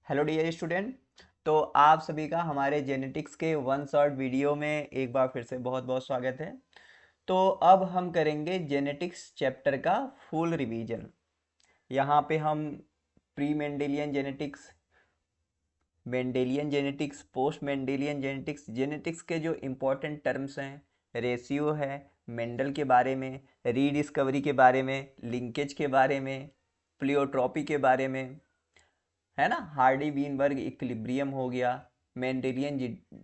Hello dear student. तो आप सभी का हमारे जेनेटिक्स के वन शॉट वीडियो में एक बार फिर से बहुत बहुत स्वागत है। तो अब हम करेंगे जेनेटिक्स चैप्टर का फुल रिवीजन। यहाँ पे हम pre Mendelian genetics, Mendelian genetics, post Mendelian genetics, genetics के जो इम्पोर्टेंट टर्म्स हैं, रेशियो है, मेंडल के बारे में, रीडिस्कवरी के बारे में, लिंकेज के बारे में, प्लियोट्रॉपी के बारे में, है ना, हार्डी बीनबर्ग इक्विलिब्रियम हो गया, मेंडेलियन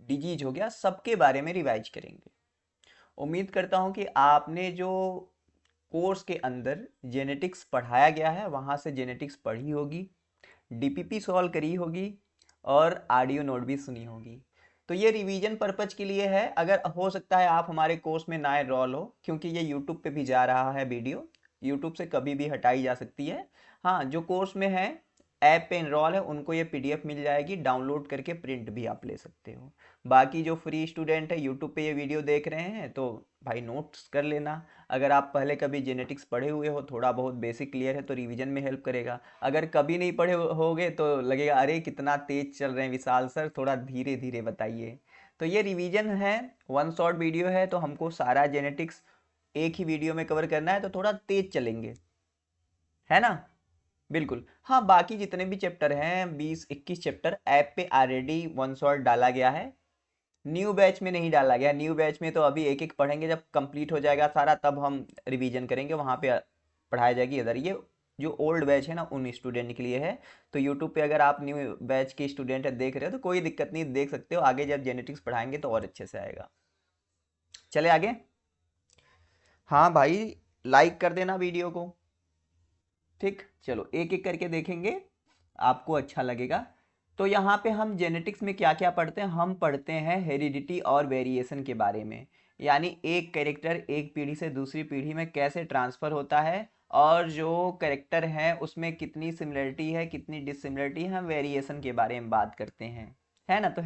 डिजीज हो गया, सबके बारे में रिवाइज करेंगे। उम्मीद करता हूँ कि आपने जो कोर्स के अंदर जेनेटिक्स पढ़ाया गया है वहाँ से जेनेटिक्स पढ़ी होगी, डीपीपी सॉल्व करी होगी और ऑडियो नोट भी सुनी होगी। तो ये रिवीजन पर्पज के लिए है। अगर हो सकता है आप हमारे कोर्स में ना एनरोल हो, क्योंकि ये यूट्यूब पे भी जा रहा है वीडियो, यूट्यूब से कभी भी हटाई जा सकती है। हाँ, जो कोर्स में है, ऐप पे इनरोल है, उनको ये पीडीएफ मिल जाएगी, डाउनलोड करके प्रिंट भी आप ले सकते हो। बाकी जो फ्री स्टूडेंट है यूट्यूब पे ये वीडियो देख रहे हैं तो भाई नोट्स कर लेना। अगर आप पहले कभी जेनेटिक्स पढ़े हुए हो, थोड़ा बहुत बेसिक क्लियर है, तो रिवीजन में हेल्प करेगा। अगर कभी नहीं पढ़े होगे तो लगेगा अरे कितना तेज चल रहे हैं विशाल सर, थोड़ा धीरे धीरे बताइए। तो ये रिवीजन है, वन शॉट वीडियो है, तो हमको सारा जेनेटिक्स एक ही वीडियो में कवर करना है, तो थोड़ा तेज चलेंगे, है ना। बिल्कुल हाँ, बाकी जितने भी चैप्टर हैं 20-21 चैप्टर ऐप पे ऑलरेडी वन शॉट डाला गया है। न्यू बैच में नहीं डाला गया। न्यू बैच में तो अभी एक एक पढ़ेंगे, जब कंप्लीट हो जाएगा सारा तब हम रिवीजन करेंगे, वहाँ पे पढ़ाई जाएगी। इधर ये जो ओल्ड बैच है ना, उन स्टूडेंट के लिए है। तो यूट्यूब पे अगर आप न्यू बैच के स्टूडेंट देख रहे हो तो कोई दिक्कत नहीं, देख सकते हो। आगे जब जेनेटिक्स पढ़ाएंगे तो और अच्छे से आएगा। चले आगे। हाँ भाई, लाइक कर देना वीडियो को। ठीक, चलो एक एक करके देखेंगे, आपको अच्छा लगेगा। तो यहाँ पे हम जेनेटिक्स में क्या क्या पढ़ते हैं, हम पढ़ते हैं हेरिडिटी और वेरिएशन के बारे में। यानी एक कैरेक्टर एक पीढ़ी से दूसरी पीढ़ी में कैसे ट्रांसफ़र होता है, और जो कैरेक्टर है उसमें कितनी सिमिलरिटी है कितनी डिसिमिलरिटी है, हम वेरिएशन के बारे में बात करते हैं, है ना। तो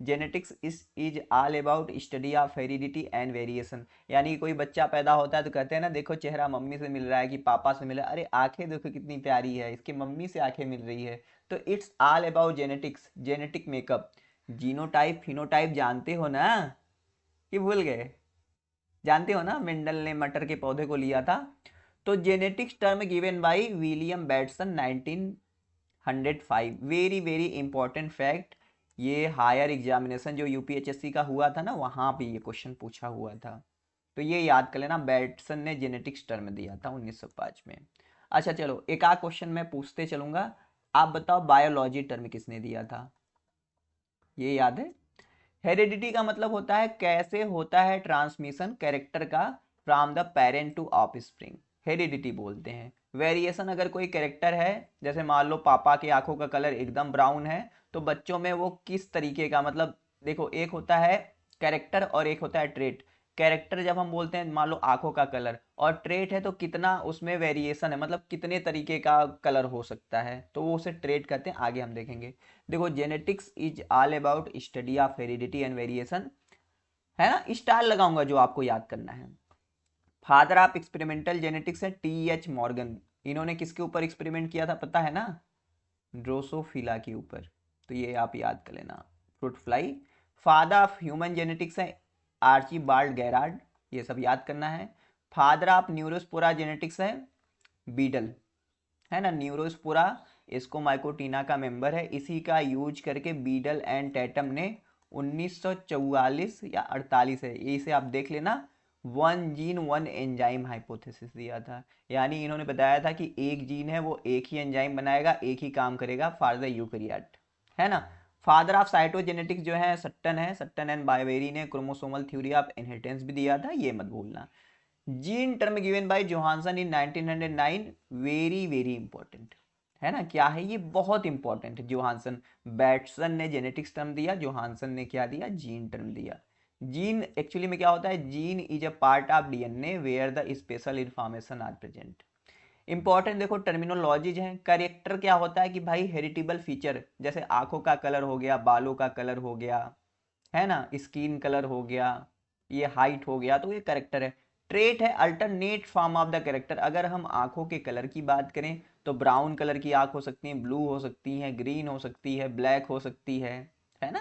genetics is all about study of heredity and variation. यानी कोई बच्चा पैदा होता है तो कहते हैं ना, देखो चेहरा मम्मी से मिल रहा है कि पापा से मिला, अरे आंखें देखो कितनी प्यारी है, इसके मम्मी से आंखें मिल रही है। तो it's all about genetics, genetic makeup. Genotype phenotype जानते हो ना, कि भूल गए? जानते हो ना, मेंडल ने मटर के पौधे को लिया था। तो genetics term given by William Bateson 1905। Very very important fact. ये हायर एग्जामिनेशन जो यूपीएचएससी का हुआ था ना, वहाँ पे ये क्वेश्चन पूछा हुआ था। तो ये याद कर लेना, बैटसन ने जेनेटिक्स टर्म दिया था 1905 में। अच्छा चलो, एक आध क्वेश्चन मैं पूछते चलूंगा। आप बताओ बायोलॉजी टर्म किसने दिया था? ये याद है? हेरिडिटी का मतलब होता है कैसे होता है ट्रांसमिशन कैरेक्टर का from the parent to offspring, heredity बोलते हैं। वेरिएशन, अगर कोई कैरेक्टर है, जैसे मान लो पापा की आंखों का कलर एकदम ब्राउन है, तो बच्चों में वो किस तरीके का, मतलब देखो एक होता है कैरेक्टर और एक होता है ट्रेट। कैरेक्टर जब हम बोलते हैं, मान लो आंखों का कलर, और ट्रेट है तो कितना उसमें वेरिएशन है, मतलब कितने तरीके का कलर हो सकता है, तो वो उसे ट्रेट कहते हैं। आगे हम देखेंगे। देखो, genetics is all about study of heredity and variation, है ना। स्टार लगाऊंगा जो आपको याद करना है। फादर ऑफ एक्सपेरिमेंटल जेनेटिक्स है टी एच मॉर्गन। इन्होंने किसके ऊपर एक्सपेरिमेंट किया था पता है ना? ड्रोसोफिला के ऊपर। तो ये आप याद कर लेना, fruit fly. Father of human genetics है आर्चीबाल्ड गैरार्ड, ये सब याद करना है। फादर ऑफ न्यूरोस्पोरा जेनेटिक्स है बीडल, है ना। न्यूरोस्पोरा इसको माइकोटीना का मेंबर है, इसी का यूज करके बीडल एंड टैटम ने 1944 या 48 है, इसे आप देख लेना, one gene one enzyme hypothesis दिया था। यानी इन्होंने बताया था कि एक जीन है वो एक ही एंजाइम बनाएगा, एक ही काम करेगा फॉर द यूकैरियोट, है ना। फादर ऑफ साइटोजेनेटिक्स जो है सट्टन एंड बायवेरी ने क्रोमोसोमल थ्योरी ऑफ इनहेरिटेंस भी दिया था, ये मत भूलना। Gene term given by Johannsen in 1909, very very important, है ना। क्या है ये? बहुत इंपॉर्टेंट है। जोहानसन, बैटसन ने जेनेटिक्स टर्म दिया, जोहानसन ने क्या दिया? जीन टर्म दिया। जीन एक्चुअली में क्या होता है? Gene is a part of DNA where the special information are present. Important देखो टर्मिनोलॉजीज हैं। करेक्टर क्या होता है कि भाई हेरिटेबल फीचर, जैसे आंखों का कलर हो गया, बालों का कलर हो गया, है ना, स्किन कलर हो गया, ये हाइट हो गया, तो ये करेक्टर है। ट्रेट है alternate form of the character. अगर हम आंखों के कलर की बात करें तो ब्राउन कलर की आंख हो सकती है, ब्लू हो सकती है, ग्रीन हो सकती है, ब्लैक हो सकती है ना।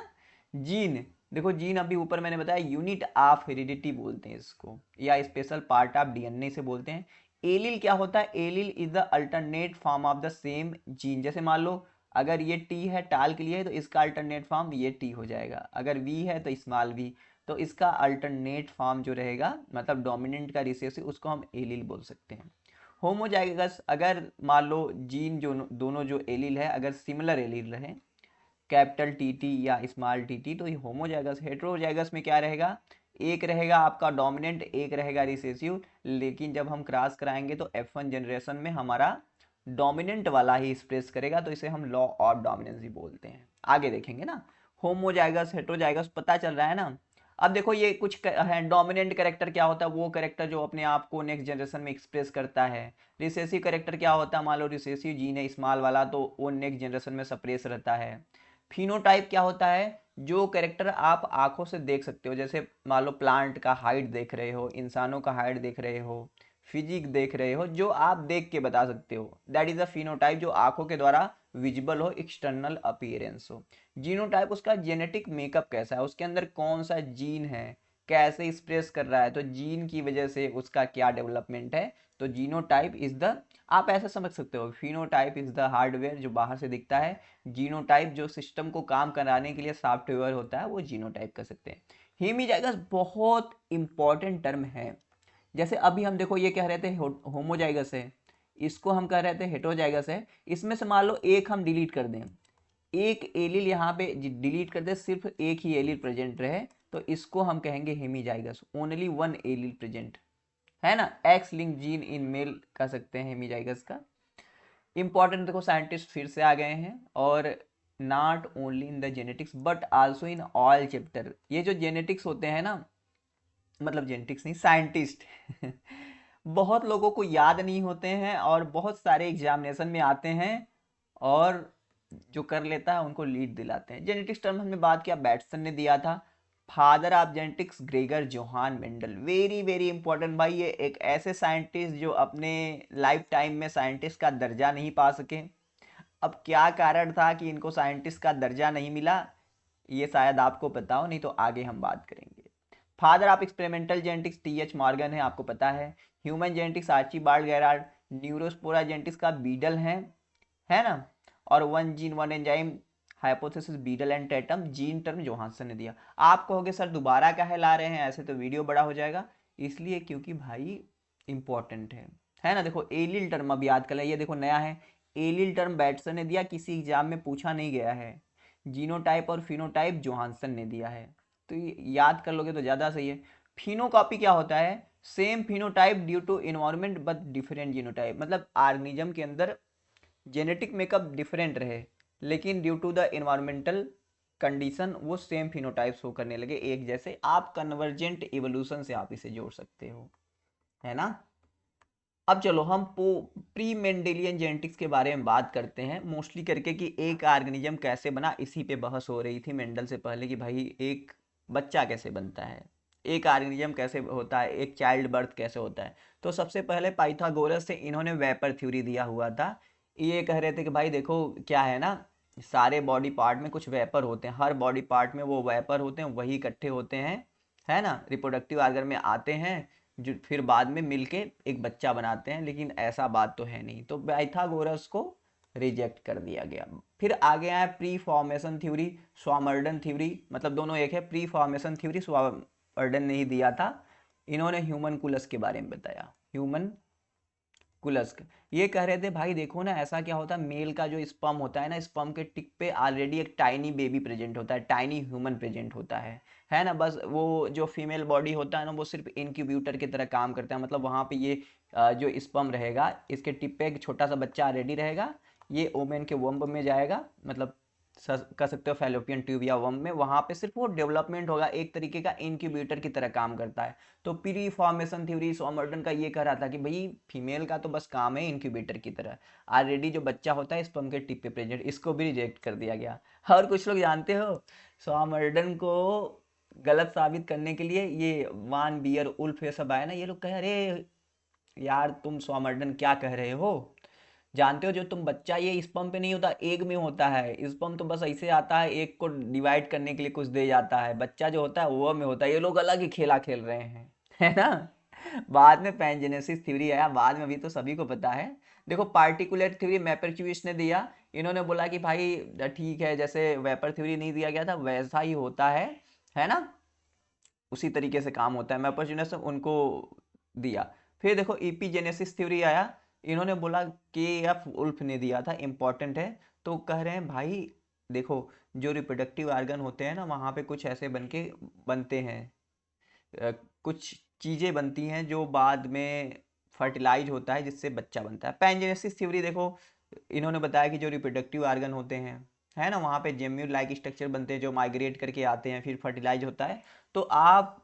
जीन, देखो जीन अभी ऊपर मैंने बताया यूनिट ऑफ हेरिडिटी बोलते हैं इसको, या स्पेशल पार्ट ऑफ डीएनए से बोलते हैं। एलील क्या होता है? Allele is the alternate form of the same gene. जैसे मान लो अगर ये टी है, टाल के लिए है, तो इसका अल्टरनेट फॉर्म ये टी हो जाएगा। अगर वी है तो स्मॉल वी, तो इसका अल्टरनेट फॉर्म जो रहेगा, मतलब डोमिनेंट का रिसेसिव, उसको हम एलील बोल सकते हैं। होमोजाइगस, अगर मान लो जीन जो दोनों जो एलील है अगर सिमिलर एलील रहे, कैपिटल टी टी या स्मॉल टी टी, तो ये होमोजाइगस। हेट्रोजाइगस में क्या रहेगा? एक रहेगा आपका डोमिनेंट, एक रहेगा रिसेसिव, लेकिन जब हम क्रॉस कराएंगे तो F1 जनरेशन में हमारा डोमिनेंट वाला ही एक्सप्रेस करेगा, तो इसे हम लॉ ऑफ डोमिनेंस बोलते हैं। आगे देखेंगे ना। होमोजाइगस हेट्रोजाइगस पता चल रहा है ना। अब देखो ये कुछ है, डोमिनेंट कैरेक्टर क्या होता है? वो कैरेक्टर जो अपने आप को नेक्स्ट जनरेशन में एक्सप्रेस करता है। रिसेसिव कैरेक्टर क्या होता है? मान लो रिसेसिव जीन है स्मॉल वाला, तो वो नेक्स्ट जनरेशन में सप्रेस रहता है। फिनोटाइप क्या होता है? जो कैरेक्टर आप आंखों से देख सकते हो, जैसे मान लो प्लांट का हाइट देख रहे हो, इंसानों का हाइट देख रहे हो, फिजिक देख रहे हो, जो आप देख के बता सकते हो, दैट इज अ फिनोटाइप, जो आंखों के द्वारा विजिबल हो, एक्सटर्नल अपीयरेंस हो। जीनोटाइप उसका जेनेटिक मेकअप कैसा है, उसके अंदर कौन सा जीन है, कैसे एक्सप्रेस कर रहा है, तो जीन की वजह से उसका क्या डेवलपमेंट है। तो जीनोटाइप इज द, आप ऐसा समझ सकते हो, फिनोटाइप इज द हार्डवेयर जो बाहर से दिखता है, जीनोटाइप जो सिस्टम को काम कराने के लिए सॉफ्टवेयर होता है, वो जीनोटाइप कर सकते हैं। हेमीजाइगस बहुत इंपॉर्टेंट टर्म है। जैसे अभी हम देखो ये कह रहे थे होमोजाइगस है, इसको हम कह रहे थे हेटेरोजाइगस है। इसमें से मान लो एक हम डिलीट कर दें, एक एलील यहाँ पे डिलीट कर दे, सिर्फ एक ही एलील प्रेजेंट रहे, तो इसको हम कहेंगे hemizygous, only one allele present, है ना। X link gene in male कह सकते हैं हेमीजाइगस का। इंपॉर्टेंट देखो साइंटिस्ट फिर से आ गए हैं, और not only in the genetics but also in all chapter. ये जो जेनेटिक्स होते हैं ना, मतलब जेनेटिक्स नहीं, साइंटिस्ट बहुत लोगों को याद नहीं होते हैं, और बहुत सारे एग्जामिनेशन में आते हैं, और जो कर लेता है उनको लीड दिलाते हैं। जेनेटिक्स टर्म हमने बात किया, बैटसन ने दिया था। Father of genetics Gregor Johan Mendel, very very important भाई। ये एक ऐसे साइंटिस्ट जो अपने लाइफ टाइम में साइंटिस्ट का दर्जा नहीं पा सके। अब क्या कारण था कि इनको साइंटिस्ट का दर्जा नहीं मिला, ये शायद आपको पता हो, नहीं तो आगे हम बात करेंगे। Father of experimental genetics TH Morgan है, आपको पता है। Human genetics Archibald Garrod. Neurospora genetics का बीडल है ना। और one gene one enzyme hypothesis Beadle and Tatum, gene term Johannsen ने दिया। आप कहोगे सर दोबारा काहे ला रहे हैं, ऐसे तो वीडियो बड़ा हो जाएगा। इसलिए क्योंकि भाई इंपॉर्टेंट है ना। देखो एलिल टर्म अब याद कर लें, ये देखो नया है। एलिल टर्म बैटसन ने दिया, किसी एग्जाम में पूछा नहीं गया है। जीनोटाइप और फिनोटाइप जोहानसन ने दिया है, तो ये याद कर लोगे तो ज़्यादा सही है। फिनोकॉपी क्या होता है? Same phenotype due to environment but different genotype, मतलब ऑर्गेनिज्म के अंदर जेनेटिक मेकअप डिफरेंट रहे, लेकिन due to the environmental condition वो सेम फिनोटाइप शो करने लगे, एक जैसे। आप कन्वर्जेंट इवोल्यूशन से आप इसे जोड़ सकते हो, है ना। अब चलो हम प्री मेंडेलियन जेनेटिक्स के बारे में बात करते हैं, मोस्टली करके कि एक ऑर्गेनिज्म कैसे बना, इसी पे बहस हो रही थी मेंडल से पहले कि भाई एक बच्चा कैसे बनता है, एक ऑर्गेनिज्म कैसे होता है, एक चाइल्ड बर्थ कैसे होता है। तो सबसे पहले पाइथागोरस से इन्होंने वेपर थ्योरी दिया हुआ था। ये कह रहे थे कि भाई देखो क्या है ना, सारे बॉडी पार्ट में कुछ वेपर होते हैं, हर बॉडी पार्ट में वो वेपर होते हैं, वही इकट्ठे होते हैं, है ना, रिप्रोडक्टिव ऑर्गन में आते हैं, जो फिर बाद में मिलके एक बच्चा बनाते हैं। लेकिन ऐसा बात तो है नहीं, तो पाइथागोरस को रिजेक्ट कर दिया गया। फिर आगे आया प्री फॉर्मेशन थ्योरी, स्वामर्डन थ्योरी, मतलब दोनों एक है। प्री फॉर्मेशन थ्योरी स्वामर्डन ने ही दिया था, इन्होंने ह्यूमन कुलस के बारे में बताया। ह्यूमन कुलस्क ये कह रहे थे भाई देखो ना, ऐसा क्या होता है, मेल का जो स्पर्म होता है ना, स्पर्म के टिप पे ऑलरेडी एक टाइनी बेबी प्रेजेंट होता है, टाइनी ह्यूमन प्रेजेंट होता है ना। बस वो जो फीमेल बॉडी होता है ना, वो सिर्फ इंक्यूब्यूटर की तरह काम करता है, मतलब वहाँ पे ये जो स्पर्म रहेगा, इसके टिप पे एक छोटा सा बच्चा ऑलरेडी रहेगा, ये ओमेन के वम्ब में जाएगा, मतलब कह सकते हो फैलोपियन ट्यूब या वम में, वहां पे सिर्फ वो डेवलपमेंट होगा, एक तरीके का इंक्यूबेटर की तरह काम करता है। तो प्री फॉर्मेशन थ्योरी सॉमर्टन का ये कह रहा था कि भाई फीमेल का तो बस काम है इंक्यूबेटर की तरह, ऑलरेडी जो बच्चा होता है स्पर्म के टिप पे प्रेजेंट, इसको भी रिजेक्ट कर दिया गया। और कुछ लोग जानते हो सॉमर्टन को गलत साबित करने के लिए ये वान बियर उल्फ ये सब आया ना, ये लोग कहे अरे यार तुम स्वामर्डन क्या कह रहे हो, जानते हो जो तुम बच्चा ये स्पर्म पे नहीं होता, एग में होता है। स्पर्म तो बस ऐसे आता है, एग को डिवाइड करने के लिए कुछ दे जाता है, बच्चा जो होता है वो में होता है। ये लोग अलग ही खेला खेल रहे हैं, है ना। बाद में पैनजेनेसिस थ्योरी आया, बाद में, अभी तो सभी को पता है। देखो पार्टिकुलर थ्योरी मैपर्क्यूइस ने दिया। इन्होंने बोला कि भाई ठीक है, जैसे वेपर थ्योरी नहीं दिया गया था वैसा ही होता है ना, उसी तरीके से काम होता है। मैपर्क्यूइस ने उनको दिया। फिर देखो इपीजेनेसिस थ्योरी आया, इन्होंने बोला के एफ उल्फ ने दिया था, इंपॉर्टेंट है। तो कह रहे हैं भाई देखो, जो रिप्रोडक्टिव ऑर्गन होते हैं ना वहाँ पे कुछ ऐसे बनते हैं, कुछ चीज़ें बनती हैं जो बाद में फर्टिलाइज होता है जिससे बच्चा बनता है। पैनजेनेसिस थ्योरी देखो, इन्होंने बताया कि जो रिप्रोडक्टिव ऑर्गन होते हैं, है ना, वहाँ पे जेम्यूल लाइक स्ट्रक्चर बनते हैं जो माइग्रेट करके आते हैं, फिर फर्टिलाइज होता है। तो आप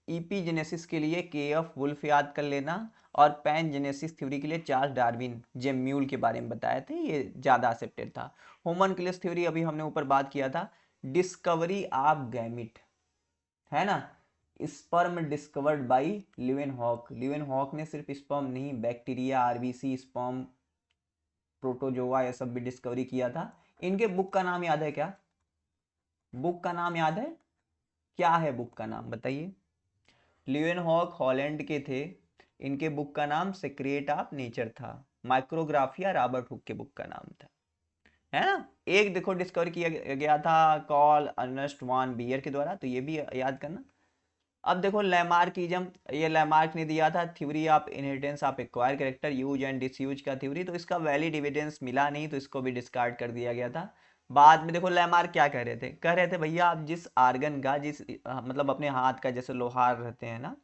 ईपीजेनेसिस के लिए के एफ वुल्फ याद कर लेना, और पैनजेनेसिस थ्योरी के लिए चार्ल्स डार्विन जेम्यूल के बारे में बताए थे, ये ज़्यादा एक्सेप्टेड था। होमनक्यूलस थ्योरी अभी हमने ऊपर बात किया था, डिस्कवरी ऑफ गैमिट, है ना, sperm discovered by Leeuwenhoek. Leeuwenhoek ने सिर्फ स्पर्म नहीं, बैक्टीरिया, आरबीसी, स्पर्म, प्रोटोजोआ, ये सब भी डिस्कवरी किया था। इनके बुक का नाम याद है क्या? बुक का नाम याद है क्या? है बुक का नाम बताइए। ल्यूएनहॉक हॉलैंड के थे, इनके बुक का नाम सीक्रेट ऑफ नेचर था। माइक्रोग्राफिया रॉबर्ट हुक के बुक का नाम था, है ना। एक देखो डिस्कवर किया गया था कॉल अर्नेस्ट वान बियर के द्वारा, तो ये भी याद करना। अब देखो लैमार्किज्म, ये लैमार्क ने दिया था, theory of inheritance of acquire character, use and disuse का थ्योरी, तो इसका वैलिड एविडेंस मिला नहीं, तो इसको भी डिस्कार्ड कर दिया गया था। बाद में देखो लैमार्क क्या कह रहे थे भैया आप जिस आर्गन का, जिस मतलब अपने हाथ का, जैसे लोहार रहते हैं ना,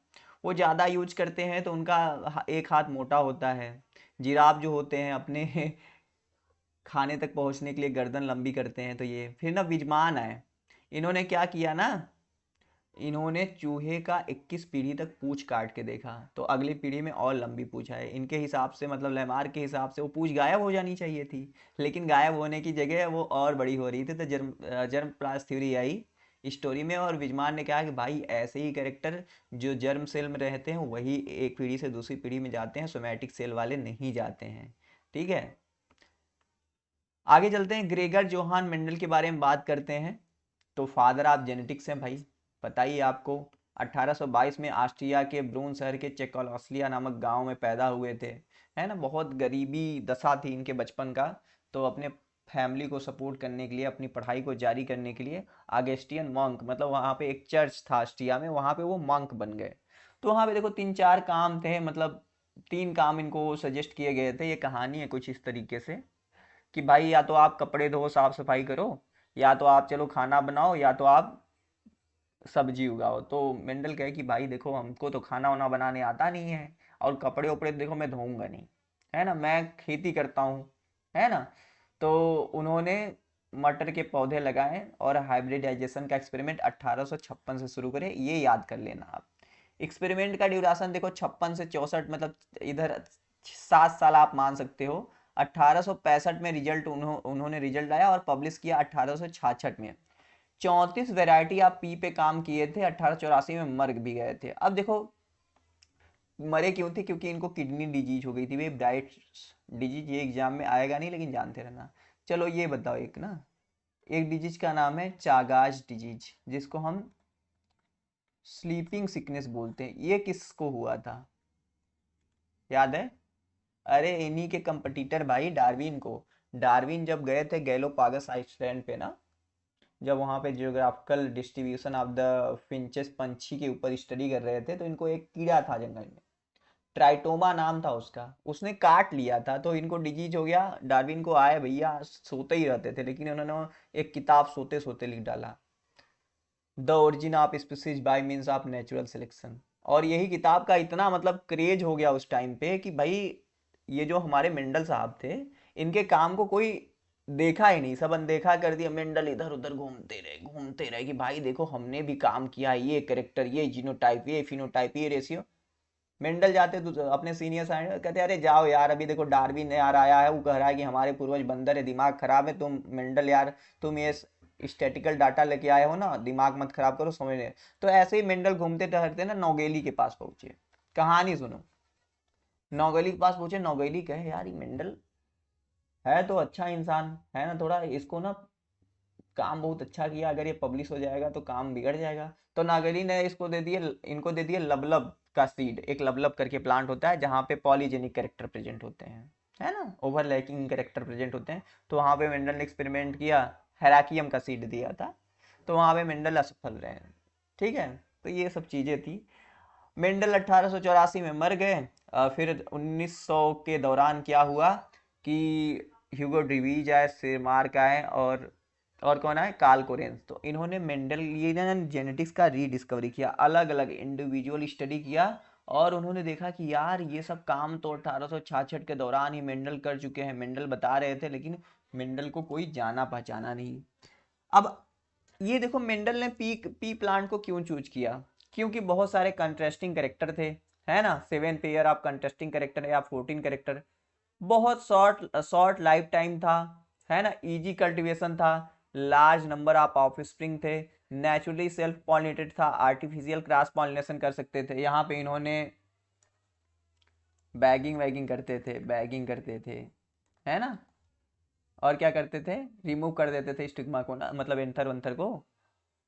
वो ज़्यादा यूज करते हैं तो उनका एक हाथ मोटा होता है। जिराफ जो होते हैं अपने खाने तक पहुंचने के लिए गर्दन लंबी करते हैं। तो ये फिर ना विजमान आए, इन्होंने क्या किया ना, इन्होंने चूहे का 21 पीढ़ी तक पूंछ काट के देखा, तो अगली पीढ़ी में और लंबी पूंछ है। इनके हिसाब से, मतलब लेमार के हिसाब से वो पूंछ गायब हो जानी चाहिए थी, लेकिन गायब होने की जगह वो और बड़ी हो रही थी। तो जर्म प्लास थ्योरी आई स्टोरी में, और विजमान ने कहा कि भाई ऐसे ही कैरेक्टर जो जर्म सेल में रहते हैं वही एक पीढ़ी से दूसरी पीढ़ी में जाते हैं, सोमैटिक सेल वाले नहीं जाते हैं। ठीक है, आगे चलते हैं, ग्रेगर जोहान मेंडल के बारे में बात करते हैं। तो फादर ऑफ जेनेटिक्स हैं भाई, बताइए आपको। 1822 में ऑस्ट्रिया के ब्रून शहर के चेकोस्लोवाकिया नामक गांव में पैदा हुए थे, है ना। बहुत गरीबी दशा थी इनके बचपन का, तो अपने फैमिली को सपोर्ट करने के लिए, अपनी पढ़ाई को जारी करने के लिए ऑगस्टियन मंक, मतलब वहाँ पे एक चर्च था ऑस्ट्रिया में, वहाँ पे वो मंक बन गए। तो वहाँ पे देखो तीन चार काम थे, मतलब तीन काम इनको सजेस्ट किए गए थे। ये कहानी है कुछ इस तरीके से कि भाई या तो आप कपड़े धो साफ सफाई करो, या तो आप चलो खाना बनाओ, या तो आप सब्जी उगाओ। तो मेंडल कहे कि भाई देखो हमको तो खाना वाना बनाने आता नहीं है, और कपड़े उपड़े देखो मैं धोऊंगा नहीं, है ना, मैं खेती करता हूँ, है ना। तो उन्होंने मटर के पौधे लगाए और हाइब्रिडाइजेशन का एक्सपेरिमेंट 1856 से शुरू करे, ये याद कर लेना आप। एक्सपेरिमेंट का ड्यूरेशन देखो 56 से 64, मतलब इधर 7 साल आप मान सकते हो। 1865 में रिजल्ट उन्होंने रिजल्ट आया, और पब्लिश किया 1866 में। 34 वैरायटी आप पी पे काम किए थे, 1884 में मर भी गए थे। अब देखो मरे क्यों थे, क्योंकि इनको किडनी डिजीज हो गई थी, वे ब्राइट डिजीज, ये एग्जाम में आएगा नहीं लेकिन जानते रहना। चलो ये बताओ, एक ना, एक डिजीज का नाम है चागाज डिजीज, जिसको हम स्लीपिंग सिकनेस बोलते हैं। ये किसको हुआ था, याद है? अरे इन्हीं के कंपटीटर भाई, डार्विन को। डार्विन जब गए थे गैलोपागस आइलैंड पे ना, जब वहाँ पे geographical distribution of the finches पंछी के ऊपर स्टडी कर रहे थे, तो इनको एक कीड़ा था जंगल में, ट्राइटोमा नाम था उसका, उसने काट लिया था, तो इनको डिजीज हो गया। डार्विन को आए भैया, सोते ही रहते थे, लेकिन उन्होंने एक किताब सोते सोते लिख डाला, the origin of species bye means of natural selection. और यही किताब का इतना मतलब क्रेज हो गया उस टाइम पे कि भाई ये जो हमारे मेंडल साहब थे, इनके काम को कोई देखा ही नहीं, सब अनदेखा कर दिया। मेंडल इधर उधर घूमते रहे कि भाई देखो हमने भी काम किया है, ये करेक्टर, ये जीनोटाइप, ये फिनोटाइप, ये रेशियो। मेंडल जाते अपने सीनियर साइंटिस्ट कहते अरे जाओ यार, अभी देखो डार्विन यार आया है, वो कह रहा है कि हमारे पूर्वज बंदर है, दिमाग खराब है, तुम मेंडल यार, तुम ये स्टैटिकल डाटा लेके आए हो ना, दिमाग मत खराब करो, समझ नहीं। तो ऐसे ही मेंडल घूमते टहलते ना नौगेली के पास पहुंचे। कहानी सुनो। नौगेली के पास पहुंचे, नौगेली कहे यार ये मेंडल है तो अच्छा इंसान है ना, थोड़ा इसको ना काम बहुत अच्छा किया, अगर ये पब्लिश हो जाएगा तो काम बिगड़ जाएगा। तो नागली ने इसको दे दिए, इनको दे दिए लबलब का सीड। एक लबलब करके प्लांट होता है जहाँ पे पॉलीजेनिक कैरेक्टर प्रेजेंट होते हैं, है ना, ओवरलैकिंग कैरेक्टर प्रेजेंट होते हैं। तो वहाँ पे मेंडल ने एक्सपेरिमेंट किया, हेराकियम का सीड दिया था, तो वहाँ पे मेंडल असफल रहे। ठीक है, तो ये सब चीज़ें थी। मेंडल 1884 में मर गए। फिर 1900 के दौरान क्या हुआ कि ह्यूगो ड्रीवीज आए, सेमार्क आए, और कौन आए, कार्ल कोरेंस। तो इन्होंने मेंडल ये ना जेनेटिक्स का रीडिस्कवरी किया, अलग अलग इंडिविजुअल स्टडी किया, और उन्होंने देखा कि यार ये सब काम तो 1866 के दौरान ही मेंडल कर चुके हैं, मेंडल बता रहे थे, लेकिन मेंडल को कोई जाना पहचाना नहीं। अब ये देखो मेंडल ने पी प्लांट को क्यों चूज किया, क्योंकि बहुत सारे कंट्रास्टिंग करेक्टर थे, है ना, 7 पेयर ऑफ कंट्रास्टिंग करेक्टर या 14 करेक्टर, बहुत शॉर्ट शॉर्ट लाइफ टाइम था, है ना, इजी कल्टीवेशन था, लार्ज नंबर ऑफ ऑफस्प्रिंग थे, नेचुरली सेल्फ पॉलिनेटेड था, आर्टिफिशियल क्रॉस पॉलिनेशन कर सकते थे। यहाँ पे इन्होंने बैगिंग करते थे, है ना, और क्या करते थे, रिमूव कर देते थे स्टिग्मा को ना, मतलब एंथर वंथर को।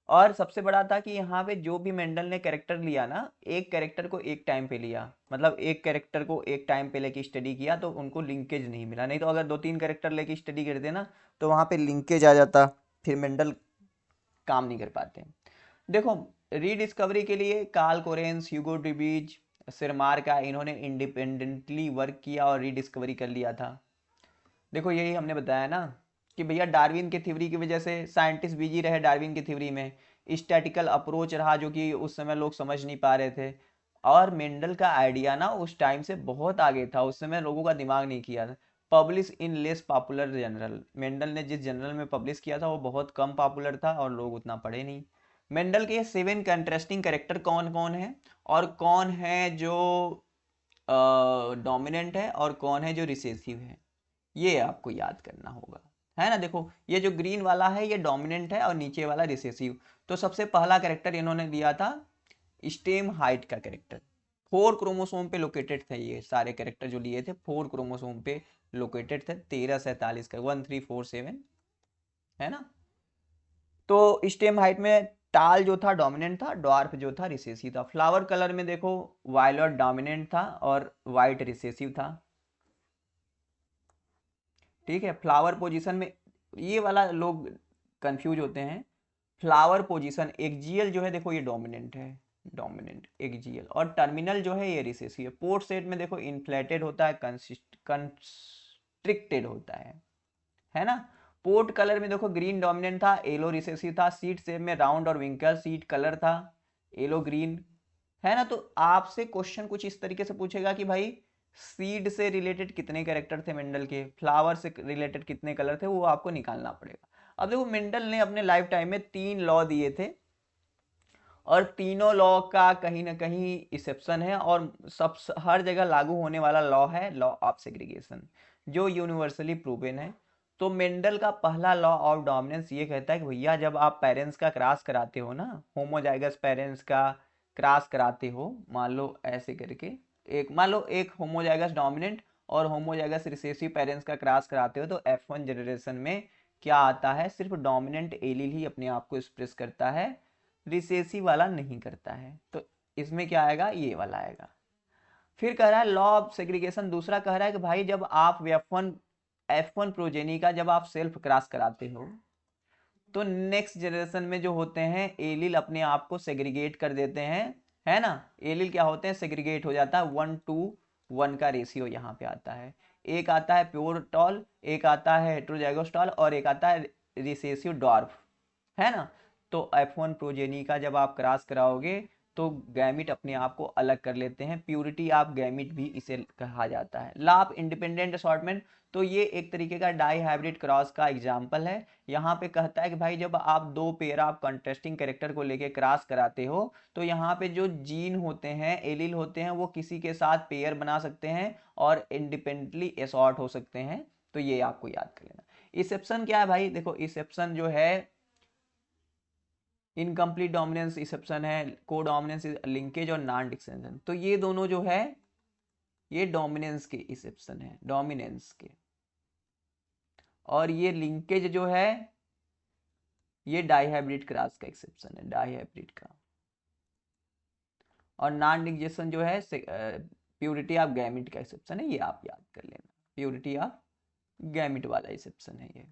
और सबसे बड़ा था कि यहाँ पे जो भी मेंडल ने कैरेक्टर लिया ना, एक कैरेक्टर को एक टाइम पे लिया, मतलब एक कैरेक्टर को एक टाइम पे लेके स्टडी किया, तो उनको लिंकेज नहीं मिला। नहीं तो अगर 2-3 कैरेक्टर लेके स्टडी करते ना, तो वहाँ पे लिंकेज आ जाता, फिर मेंडल काम नहीं कर पाते। देखो, रीडिस्कवरी के लिए कार्ल कोरेंस, ह्यूगो ड्रीबीज, सिरमार का, इन्होंने इंडिपेंडेंटली वर्क किया और रीडिस्कवरी कर लिया था। देखो यही हमने बताया ना कि भैया डार्विन की थ्योरी की वजह से साइंटिस्ट बिजी रहे, डार्विन की थ्योरी में स्टैटिकल अप्रोच रहा जो कि उस समय लोग समझ नहीं पा रहे थे। और मेंडल का आइडिया ना उस टाइम से बहुत आगे था, उस समय लोगों का दिमाग नहीं किया था। Publish in less popular general, Mendel ने जिस जनरल में पब्लिश किया था वो बहुत कम पॉपुलर था और लोग उतना पढ़े नहीं। मेंडल के 7 कंट्रास्टिंग कैरेक्टर कौन कौन है, और कौन है जो डोमिनेंट है, और कौन है जो रिसेसिव है, ये आपको याद करना होगा, है ना। देखो ये जो ग्रीन वाला है ये डोमिनेंट है और नीचे वाला रिसेसिव। तो सबसे पहला कैरेक्टर इन्होंने दिया था स्टेम हाइट का कैरेक्टर। 4 क्रोमोसोम पे लोकेटेड थे, ये सारे कैरेक्टर जो लिए थे 4 क्रोमोसोम पे लोकेटेड थे, 1347 का 1347, है ना। तो स्टेम हाइट में टाल जो था डोमिनेंट था, ड्वार्फ जो था रिसेसिव था। फ्लावर कलर में देखो वायलेट डोमिनेंट था और वाइट रिसेसिव था। ठीक है, फ्लावर पोजीशन में ये वाला लोग कंफ्यूज होते हैं। फ्लावर पोजीशन एक्जियल जो है देखो ये डोमिनेंट है, डोमिनेंट एक्जियल, और टर्मिनल जो है ये रिसेसिव है। पोर्ट सेट में देखो इन्फ्लेटेड होता है, कंस्ट्रिक्टेड होता है ना। पोर्ट कलर में देखो ग्रीन डोमिनेंट था, येलो रिसेसिव था। सीट शेप में राउंड और विंकल सीट कलर था, येलो ग्रीन, है ना। तो आपसे क्वेश्चन कुछ इस तरीके से पूछेगा कि भाई सीड से रिलेटेड कितने कैरेक्टर थे मेंडल के, फ्लावर से रिलेटेड कितने कलर थे, वो आपको निकालना पड़ेगा। अब देखो मेंडल ने अपने लाइफ टाइम में 3 लॉ दिए थे, और तीनों लॉ का कहीं ना कहीं एक्सेप्शन है, और सब हर जगह लागू होने वाला लॉ है लॉ ऑफ सेग्रीगेशन, जो यूनिवर्सली प्रूवन है। तो मेंडल का पहला लॉ ऑफ डोमिनेंस ये कहता है कि भैया जब आप पेरेंट्स का क्रॉस कराते हो ना, होमोजाइगस पेरेंट्स का क्रॉस कराते हो, मान लो ऐसे करके, एक मान लो एक होमोजाइगस डोमिनेंट और होमोजाइगस रिसेसिव पेरेंट्स का क्रॉस कराते हो, तो F1 जनरेशन में क्या आता है, सिर्फ डोमिनेंट एलील ही अपने आप को एक्सप्रेस करता है, रिसेसिव वाला नहीं करता है। तो इसमें क्या आएगा, ये वाला आएगा। फिर कह रहा है लॉ ऑफ सेग्रीगेशन दूसरा कह रहा है कि भाई जब आप F1 प्रोजेनी का जब आप सेल्फ क्रॉस कराते हो, तो नेक्स्ट जनरेशन में जो होते हैं एलील अपने आप को सेग्रीगेट कर देते हैं, है ना। एलील क्या होते हैं, सेग्रीगेट हो जाता है, 1:1 का रेशियो यहाँ पे आता है। एक आता है प्योर टॉल, एक आता है हेट्रोजाइगोस टॉल, और एक आता है रिसेसिव डॉर्फ, है ना। तो F1 प्रोजेनी का जब आप क्रॉस कराओगे तो गैमिट अपने आप को अलग कर लेते हैं, प्यूरिटी ऑफ गैमिट भी इसे कहा जाता है। लॉ ऑफ इंडिपेंडेंट असॉर्टमेंट, तो ये एक तरीके का डाई हाइब्रिड क्रॉस का एग्जाम्पल है। यहाँ पे कहता है कि भाई जब आप 2 पेयर ऑफ कंट्रास्टिंग कैरेक्टर को लेके क्रॉस कराते हो, तो यहाँ पे जो जीन होते हैं, एलील होते हैं, वो किसी के साथ पेयर बना सकते हैं और इंडिपेंडेंटली असॉर्ट हो सकते हैं। तो ये आपको याद कर लेना। एक्सेप्शन क्या है भाई, देखो एक्सेप्शन जो है इनकम्प्लीट डोमिनेंस एक्सेप्शन है, को डोमिनेंस लिंकेज और नॉन डिस्टिंक्शन। तो ये दोनों जो है ये डोमिनेंस के एक्सेप्शन है, डोमिनेंस के। और ये लिंकेज जो है ये डाइहाइब्रिड क्रॉस का एक्सेप्शन है, डाइहाइब्रिड का। और नॉन डिस्टिंक्शन जो है प्योरिटी ऑफ गैमिट का एक्सेप्शन है, ये आप याद कर लेना, प्योरिटी ऑफ गैमिट वाला एक्सेप्शन है ये।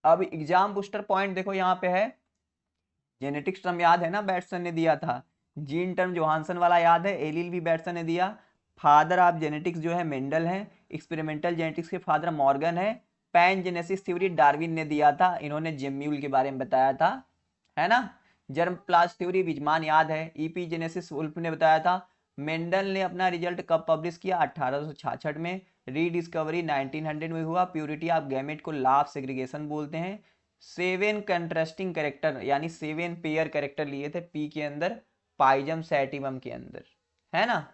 अब एग्जाम बूस्टर पॉइंट देखो यहाँ पे है, जेनेटिक्स टर्म याद है ना, बैट्सन ने दिया था। जीन टर्म जोहानसन वाला याद है, एलील भी बैट्सन ने दिया। फादर ऑफ जेनेटिक्स जो है मेंडल है, एक्सपेरिमेंटल जेनेटिक्स के फादर मॉर्गन है। पैन जेनेसिस थ्योरी डार्विन ने दिया था, इन्होंने जेम्यूल के बारे में बताया था, है ना। जर्म प्लास्ट थ्योरी विजमान याद है, ईपी जेनेसिस वुल्फ ने बताया था। मेंडल ने अपना रिजल्ट कब पब्लिश किया, 1866 में। रीडिस्कवरी 1900 में हुआ। प्योरिटी ऑफ गैमेट को लॉ ऑफ सेग्रीगेशन बोलते हैं। 7 कंट्रास्टिंग कैरेक्टर यानी 7 पेयर कैरेक्टर लिए थे पी के अंदर, पाइजम सैटिवम के अंदर, है ना।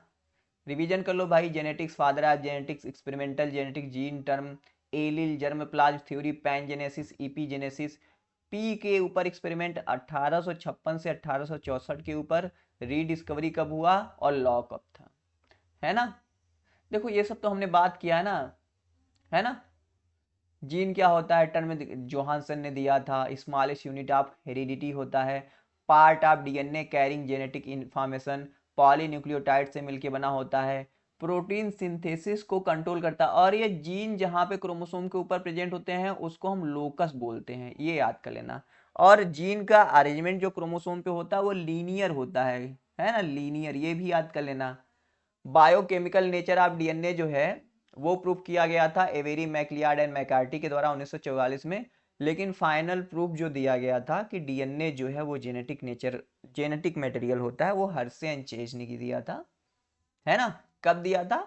रिवीजन कर लो भाई, genetics, father of genetics, experimental genetics, gene term, allele, germ plasm theory, pangenesis, epigenesis. Pea के ऊपर एक्सपेरिमेंट 1856 से 1864 के ऊपर। रीडिस्कवरी कब हुआ और लॉ कब था, है ना। देखो ये सब तो हमने बात किया है ना। जीन क्या होता है, टर्म जोहानसन ने दिया था, स्मॉलेस्ट यूनिट ऑफ हेरिडिटी होता है, part of DNA carrying genetic information, polynucleotide से मिलके बना होता है, प्रोटीन सिंथेसिस को कंट्रोल करता है। और ये जीन जहाँ पे क्रोमोसोम के ऊपर प्रेजेंट होते हैं उसको हम लोकस बोलते हैं, ये याद कर लेना। और जीन का अरेंजमेंट जो क्रोमोसोम पे होता है वो लीनियर होता है ना, लीनियर, ये भी याद कर लेना। बायोकेमिकल नेचर ऑफ डीएनए जो है वो प्रूफ किया गया था एवेरी मैकलियार्ड एंड मैकार्टी के द्वारा 1944 में। लेकिन फाइनल प्रूफ जो दिया गया था कि डीएनए जो है वो जेनेटिक मटेरियल होता है, वो हर्शे एंड चेज ने दिया था, है ना। कब दिया था,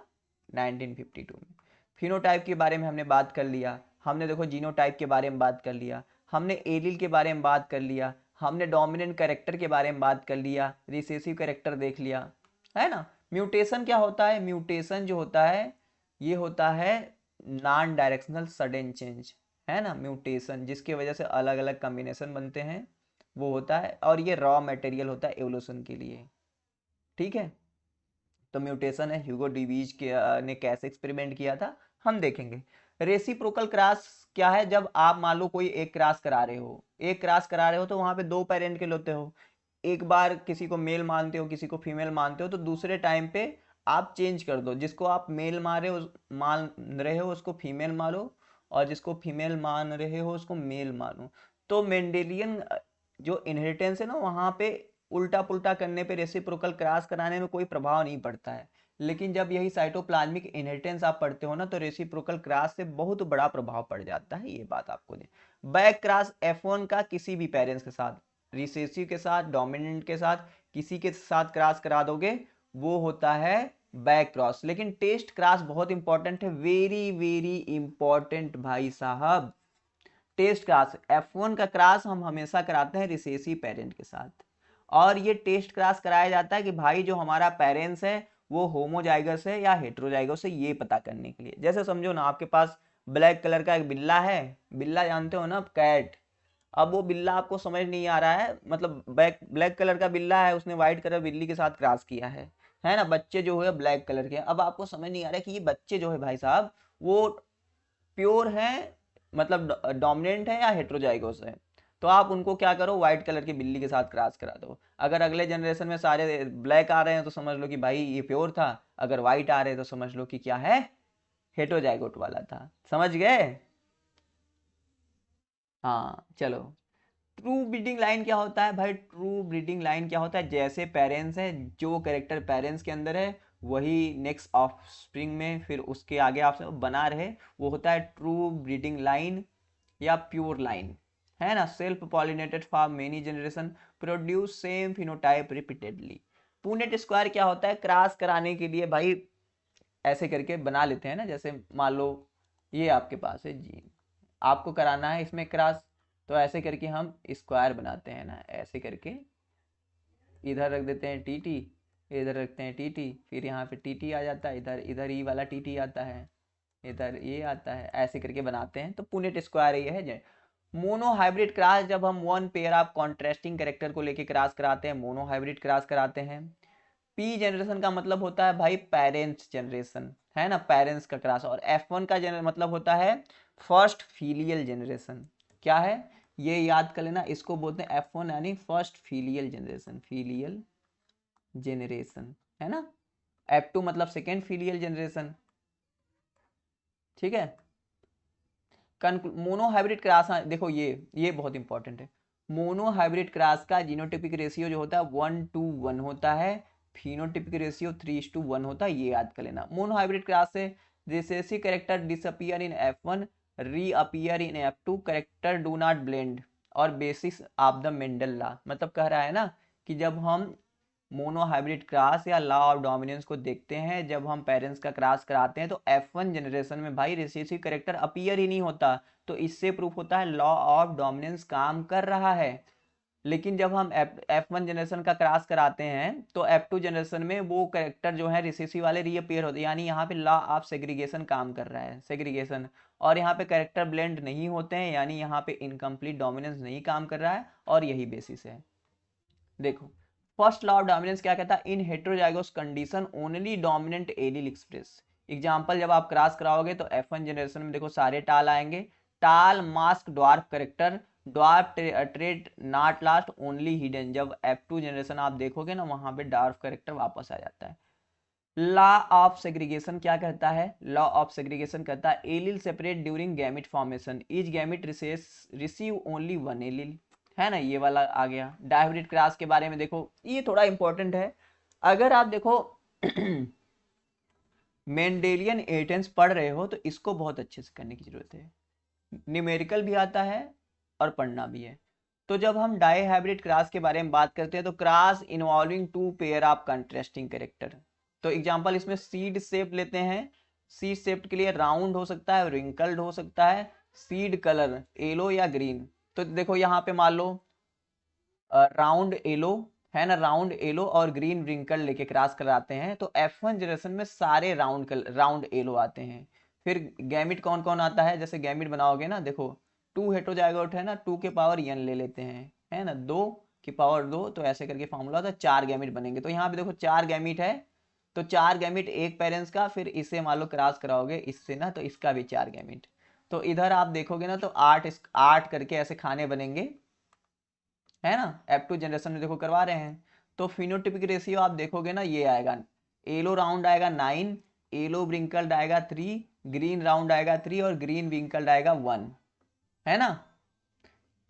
1952 में। फिनोटाइप के बारे में हमने बात कर लिया, हमने देखो जीनोटाइप के बारे में बात कर लिया, हमने एलील के बारे में बात कर लिया, हमने डोमिनेंट कैरेक्टर के बारे में बात कर लिया, रिसेसिव कैरेक्टर देख लिया, है ना। म्यूटेशन क्या होता है, म्यूटेशन जो होता है ये होता है नॉन डायरेक्शनल सडन चेंज, है ना। म्यूटेशन जिसकी वजह से अलग अलग कॉम्बिनेशन बनते हैं वो होता है, और ये रॉ मटेरियल होता है एवोल्यूशन के लिए, ठीक है। तो म्यूटेशन है, ह्यूगो डिवीज के ने कैसे एक्सपेरिमेंट किया था हम देखेंगे। रेसिप्रोकल क्रॉस क्या है, जब आप मान लो कोई एक क्रॉस करा रहे हो, तो वहां पे 2 पेरेंट के लेते हो, एक बार किसी को मेल मानते हो किसी को फीमेल मानते हो, तो दूसरे टाइम पे आप चेंज कर दो, जिसको आप मेल मान रहे हो उसको फीमेल मानो, और जिसको फीमेल मान रहे हो उसको मेल मानो। तो मेंडेलियन जो इनहेरिटेंस है ना वहां पे उल्टा पुल्टा करने पे, रेसिप्रोकल क्रॉस कराने में कोई प्रभाव नहीं पड़ता है। लेकिन जब यही साइटोप्लाज्मिक इनहेरिटेंस आप पढ़ते हो ना तो रेसिप्रोकल क्रॉस से बहुत बड़ा प्रभाव पड़ जाता है, ये बात आपको दे। बैक क्रॉस F1 का किसी भी पेरेंट्स के साथ, रिसेसिव के साथ, डोमिनेंट के साथ, किसी के साथ क्रॉस करा दोगे वो होता है बैक क्रॉस। लेकिन टेस्ट क्रॉस बहुत इंपॉर्टेंट है, वेरी वेरी इंपॉर्टेंट भाई साहब। टेस्ट क्रॉस F1 का क्रॉस हम हमेशा कराते हैं रिसेसिव पेरेंट के साथ, और ये टेस्ट क्रॉस कराया जाता है कि भाई जो हमारा पेरेंट्स है वो होमोजाइगस है या हेट्रोजाइगस है, ये पता करने के लिए। जैसे समझो ना, आपके पास ब्लैक कलर का एक बिल्ला है, बिल्ला जानते हो ना, कैट। अब वो बिल्ला आपको समझ नहीं आ रहा है, मतलब ब्लैक कलर का बिल्ला है, उसने व्हाइट कलर बिल्ली के साथ क्रॉस किया है ना। बच्चे जो है ब्लैक कलर के, अब आपको समझ नहीं आ रहा है कि ये बच्चे जो है भाई साहब वो प्योर है, मतलब डोमिनेंट है या हेट्रोजाइगोस है। तो आप उनको क्या करो, व्हाइट कलर की बिल्ली के साथ क्रॉस करा दो। अगर अगले जनरेशन में सारे ब्लैक आ रहे हैं तो समझ लो कि भाई ये प्योर था, अगर व्हाइट आ रहे हैं तो समझ लो कि क्या है, हेट्रोजाइगोट वाला था। समझ गए, हाँ चलो। ट्रू ब्रीडिंग लाइन क्या होता है भाई, ट्रू ब्रीडिंग लाइन क्या होता है, जैसे पेरेंट्स है, जो कैरेक्टर पेरेंट्स के अंदर है वही नेक्स्ट ऑफ स्प्रिंग में फिर उसके आगे आप बना रहे, वो होता है ट्रू ब्रीडिंग लाइन या प्योर लाइन, है ना। Self pollinated for many generation, produce same phenotype repeatedly. Punnett square क्या होता है, क्रॉस कराने के लिए भाई ऐसे करके बना लेते हैं ना, जैसे मान लो ये आपके पास है जीन, आपको कराना है इसमें क्रॉस, तो ऐसे करके हम स्क्वायर बनाते हैं ना, ऐसे करके इधर रख देते हैं टीटी, इधर रखते हैं टीटी, फिर यहाँ पे टीटी आ जाता है, इधर इधर ई वाला टीटी आता है, इधर ये आता है, ऐसे करके बनाते हैं। तो पुनेट स्क्वायर ये है। मोनो हाइब्रिड क्रॉस जब हम one pair of contrasting character को लेके क्रॉस कराते हैं, मोनो हाइब्रिड क्रॉस कराते हैं। पी जनरेशन का मतलब होता है भाई पेरेंट्स जनरेशन, है ना, पेरेंट्स का क्रॉस। और F1 का मतलब होता है फर्स्ट फीलियल जनरेशन। क्या है ये याद कर लेना, इसको बोलते हैं F1 यानी first filial generation, filial generation, है ना। F2 मतलब सेकेंड फीलियल जनरेशन, ठीक है। मोनो हाइब्रिड क्रॉस, देखो ये बहुत इंपॉर्टेंट है। मोनो हाइब्रिड क्रॉस का जीनोटिपिक रेशियो जो होता है 1:1 होता है, फिनोटिपिक रेशियो 3:1 होता है, ये याद कर लेना। मोनो हाइब्रिड क्रॉस से recessive character disappear in F1, reappear in F2, character do not blend और basis of the Mendel law. मतलब कह रहा है ना कि जब हम मोनो हाइब्रिड क्रॉस या लॉ ऑफ डोमिनेंस को देखते हैं, जब हम पेरेंट्स का क्रॉस कराते हैं तो F1 जनरेशन में भाई रिसेसिव कैरेक्टर अपीयर ही नहीं होता, तो इससे प्रूफ होता है लॉ ऑफ डोमिनेंस काम कर रहा है। लेकिन जब हम F1 जनरेशन का क्रॉस कराते हैं तो F2 जनरेशन में वो कैरेक्टर जो है रिसेसिव वाले रीअपीयर होते हैं, यानी यहाँ पे लॉ ऑफ सेग्रीगेशन काम कर रहा है, सेग्रीगेशन। और यहाँ पे कैरेक्टर ब्लेंड नहीं होते हैं, यानी यहाँ पे इनकम्प्लीट डोमिनेंस नहीं काम कर रहा है, और यही बेसिस है। देखो फर्स्ट लॉ ऑफ डोमिनेंस क्या कहता है, in heterozygous condition only dominant allele express. Example जब आप क्रॉस कराओगे तो F1 जनरेशन में देखो सारे टाल आएंगे, टाल mask dwarf character, dwarf trade not last only hidden. जब F2 जनरेशन आप देखोगे ना वहां पे ड्वार्फ करेक्टर वापस आ जाता है। लॉ ऑफ सेग्रीगेशन क्या कहता है, लॉ ऑफ सेग्रीगेशन कहता है allele separate during gamete formation, each gamete receive only one allele, है ना, ये वाला आ गया। डायहाइब्रिड क्रॉस के बारे में देखो, ये थोड़ा इंपॉर्टेंट है। अगर आप देखो मेंडेलियन इनहेरिटेंस पढ़ रहे हो तो इसको बहुत अच्छे से करने की जरूरत है, न्यूमेरिकल भी आता है और पढ़ना भी है। तो जब हम डायहाइब्रिड क्रॉस के बारे में बात करते हैं तो cross involving two pair of contrasting character. तो एग्जांपल इसमें सीड शेप लेते हैं, सीड शेप के लिए राउंड हो सकता है, रिंकल्ड हो सकता है, सीड कलर येलो या ग्रीन। तो देखो यहाँ पे मान लो राउंड येलो, है ना, राउंड येलो और ग्रीन रिंकल लेके क्रॉस कराते हैं तो F1 जनरेशन में सारे राउंड येलो आते हैं। फिर गैमिट कौन कौन आता है, जैसे गैमिट बनाओगे ना, देखो 2 हेटेरोजाइगोट है ना, 2 के पावर n ले लेते हैं, है ना, 2 की पावर 2, तो ऐसे करके फॉर्मूला होता है, 4 गैमिट बनेंगे। तो यहाँ पे देखो 4 गैमिट है, तो 4 गैमिट एक पेरेंट्स का, फिर इसे मान लो क्रॉस कराओगे इससे ना, तो इसका भी 4 गैमिट। तो इधर आप देखोगे ना तो 8 करके ऐसे खाने बनेंगे, है ना। F2 जनरेशन में देखो करवा रहे हैं। तो फिनोटिपिक रेशियो आप देखोगे ना ये आएगा, येलो राउंड आएगा 9, येलो ब्रिंकल्ड आएगा 3, ग्रीन राउंड आएगा 3 और ग्रीन ब्रिंकल्ड आएगा 1, है ना।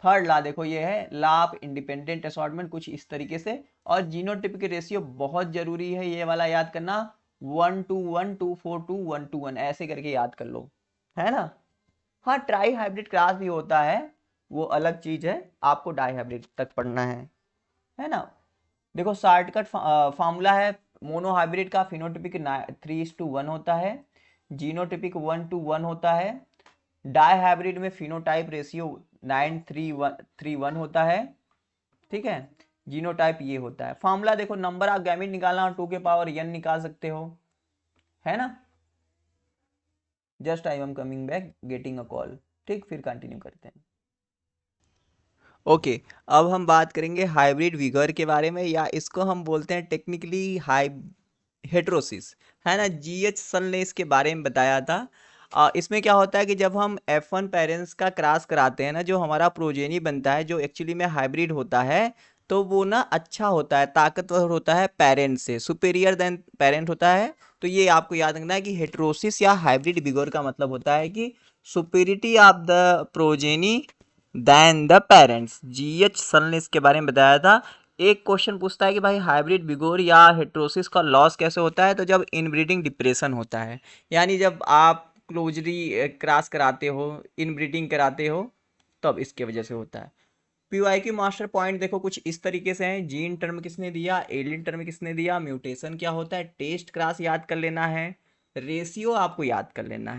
थर्ड ला देखो ये है ला ऑफ इंडिपेंडेंट असॉर्टमेंट, कुछ इस तरीके से। और जीनोटिपिक रेशियो बहुत जरूरी है, ये वाला याद करना, 1:1, 2:4, 1:1 ऐसे करके याद कर लो, है ना। हाँ ट्राई हाइब्रिड क्रॉस भी होता है, वो अलग चीज है, आपको डाई हाइब्रिड तक पढ़ना है ना। देखो शॉर्टकट फार्मूला है मोनो हाइब्रिड का, फिनोटिपिक 3:1 होता है, जीनोटिपिक 1:1 होता है, डाई हाइब्रिड में फिनोटाइप रेशियो 9:3:1 होता है, ठीक है। जीनोटाइप ये होता है। फार्मूला देखो, नंबर ऑफ गैमेट निकालना, 2 के पावर n निकाल सकते हो, है ना। Just I am coming back getting a call, ठीक, फिर कंटिन्यू करते हैं। ओके अब हम बात करेंगे हाइब्रिड विगर के बारे में, या इसको हम बोलते हैं टेक्निकली हाई हेट्रोसिस, है ना। जीएच सन ने इसके बारे में बताया था। इसमें क्या होता है कि जब हम F1 पेरेंट्स का क्रॉस कराते हैं ना, जो हमारा प्रोजेनी बनता है जो एक्चुअली में हाइब्रिड होता है, तो वो ना अच्छा होता है, ताकतवर होता है पेरेंट से, सुपेरियर देन पेरेंट होता है। तो ये आपको याद रखना है कि हेट्रोसिस या हाइब्रिड विगोर का मतलब होता है कि superiority of the progeny than the parents. GH सन ने इसके बारे में बताया था। एक क्वेश्चन पूछता है कि भाई हाइब्रिड विगोर या हेट्रोसिस का लॉस कैसे होता है, तो जब इनब्रीडिंग डिप्रेशन होता है, यानी जब आप क्लोजली क्रॉस कराते हो, इनब्रीडिंग कराते हो, तब इसके वजह से होता है। पीवाईक्यू मास्टर पॉइंट देखो कुछ इस तरीके से हैं, जीन टर्म किसने दिया, एलियन टर्म किसने दिया, म्यूटेशन क्या होता है, टेस्ट क्लास याद कर लेना है, रेशियो आपको याद कर लेना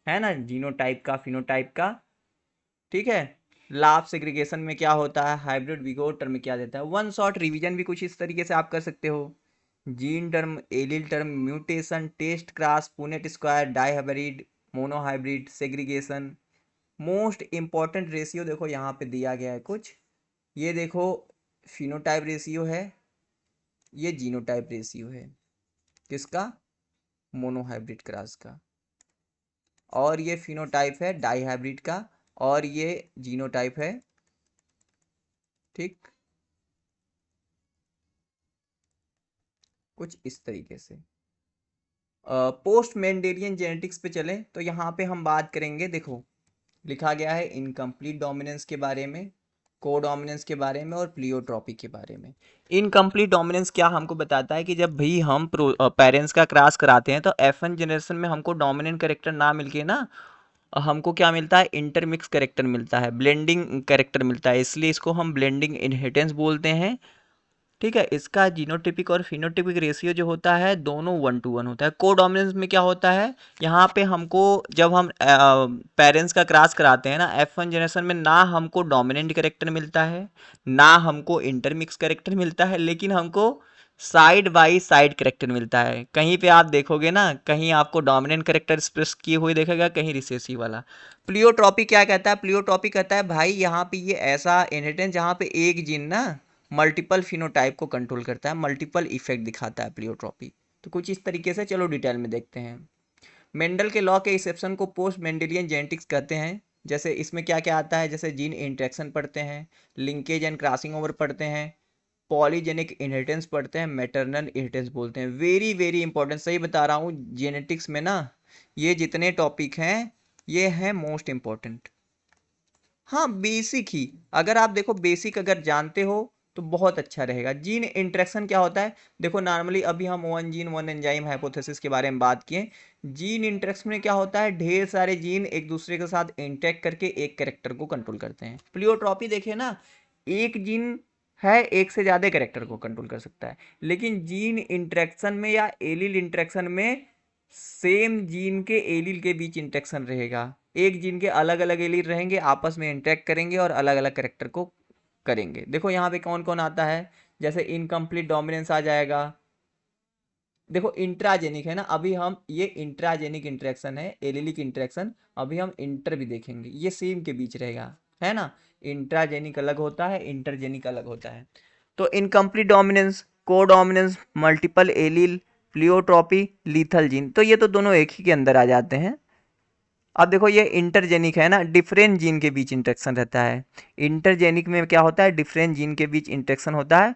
है ना, जीनोटाइप का फिनोटाइप का, ठीक है। लाभ सेग्रीगेशन में क्या होता है, हाइब्रिड विगोर टर्म क्या देता है। वन शॉट रिवीजन भी कुछ इस तरीके से आप कर सकते हो, gene term, allele term, mutation, test cross, Punnett square, dihybrid, monohybrid, segregation, most important ratio देखो यहाँ पे दिया गया है कुछ, ये देखो फिनोटाइप रेशियो है, ये जीनोटाइप रेशियो है, किसका? मोनोहाइब्रिड क्रॉस का। और ये फिनोटाइप है डाईहाइब्रिड का, और ये जीनोटाइप है, ठीक, कुछ इस तरीके से। पोस्ट मेंडेलियन जेनेटिक्स पे चलें तो यहाँ पे हम बात करेंगे, देखो लिखा गया है इनकम्प्लीट डोमिनेंस के बारे में, को डोमिनेंस के बारे में और प्लियोट्रॉपी के बारे में। इनकम्प्लीट डोमिनेंस क्या हमको बताता है कि जब भी हम पेरेंट्स का क्रॉस कराते हैं तो F1 जनरेशन में हमको डोमिनेंट कैरेक्टर ना मिलके ना हमको क्या मिलता है, इंटरमिक्स कैरेक्टर मिलता है, ब्लेंडिंग कैरेक्टर मिलता है, इसलिए इसको हम ब्लेंडिंग इनहेरिटेंस बोलते हैं। ठीक है, इसका जीनोटिपिक और फिनोटिपिक रेशियो जो होता है दोनों 1:1 होता है। कोडोमिनेंस में क्या होता है, यहाँ पे हमको जब हम पेरेंट्स का क्रॉस कराते हैं ना F1 जनरेशन में, ना हमको डोमिनेंट कैरेक्टर मिलता है ना हमको इंटरमिक्स कैरेक्टर मिलता है, लेकिन हमको साइड बाई साइड कैरेक्टर मिलता है। कहीं पे आप देखोगे ना, कहीं आपको डोमिनेंट कैरेक्टर एक्सप्रेस किए हुए देखेगा, कहीं रिसेसिव वाला। प्लियोट्रॉपी क्या कहता है, प्लियोट्रॉपी कहता है भाई यहाँ पे ये ऐसा इनहेरिटेंस जहाँ पे एक जीन ना मल्टीपल फिनोटाइप को कंट्रोल करता है, मल्टीपल इफेक्ट दिखाता है प्लियोट्रॉपी। तो कुछ इस तरीके से, चलो डिटेल में देखते हैं। मेंडल के लॉ के एक्सेप्शन को पोस्ट मेंडेलियन जेनेटिक्स कहते हैं। जैसे इसमें क्या क्या आता है, जैसे जीन इंटरेक्शन पढ़ते हैं, लिंकेज एंड क्रॉसिंग ओवर पढ़ते हैं, पॉलीजेनिक इनहेरिटेंस पढ़ते हैं, मैटरनल इनहेरिटेंस बोलते हैं। वेरी वेरी इंपॉर्टेंट, सही बता रहा हूँ, जेनेटिक्स में ना ये जितने टॉपिक हैं ये हैं मोस्ट इंपॉर्टेंट। हाँ बेसिक ही, अगर आप देखो बेसिक अगर जानते हो तो बहुत अच्छा रहेगा। जीन इंटरेक्शन क्या होता है, देखो नॉर्मली अभी हम one gene one enzyme hypothesis के बारे में बात किए। जीन इंटरेक्शन में क्या होता है, ढेर सारे जीन एक दूसरे के साथ इंटरेक्ट करके एक कैरेक्टर को कंट्रोल करते हैं। प्लियोट्रॉपी देखिए ना, एक जीन है एक से ज्यादा कैरेक्टर को कंट्रोल कर सकता है, लेकिन जीन इंटरेक्शन में या एलील इंटरेक्शन में सेम जीन के एलील के बीच इंटरेक्शन रहेगा। एक जीन के अलग अलग एलील रहेंगे, आपस में इंटरेक्ट करेंगे और अलग अलग कैरेक्टर को करेंगे। देखो यहाँ पे कौन कौन आता है, जैसे इनकम्प्लीट डोमिनेंस आ जाएगा। देखो इंट्राजेनिक है ना, अभी हम ये इंट्राजेनिक इंटरेक्शन है, एलिलिक इंटरेक्शन, अभी हम इंटर भी देखेंगे, ये सेम के बीच रहेगा, है ना। इंट्राजेनिक अलग होता है, इंटरजेनिक अलग होता है। तो इनकम्प्लीट डोमिनेंस, को dominance, multiple allele, pleiotropy, lethal gene, तो ये तो दोनों एक ही के अंदर आ जाते हैं। अब देखो ये इंटरजेनिक है ना, डिफरेंट जीन के बीच इंटरेक्शन रहता है। इंटरजेनिक में क्या होता है, डिफरेंट जीन के बीच इंटरेक्शन होता है।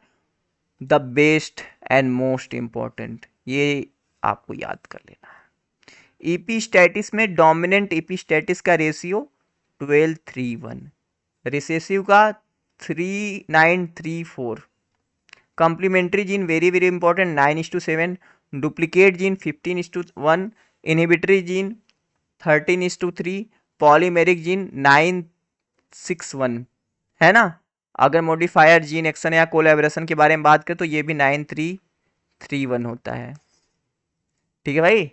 The best and most important, ये आपको याद कर लेना है। इपीस्टैटिस में डोमिनेंट इपीस्टैटिस का रेशियो 12:3:1, रिसेसिव का 3:9:3:4, complementary gene very very important 9:7, duplicate gene 15:1, inhibitory gene 13:3, polymeric gene 9:6:1, है ना। अगर मॉडिफायर जीन एक्शन या कोलैबोरेशन के बारे में बात करें तो ये भी 9:3:3:1 होता है। ठीक है भाई,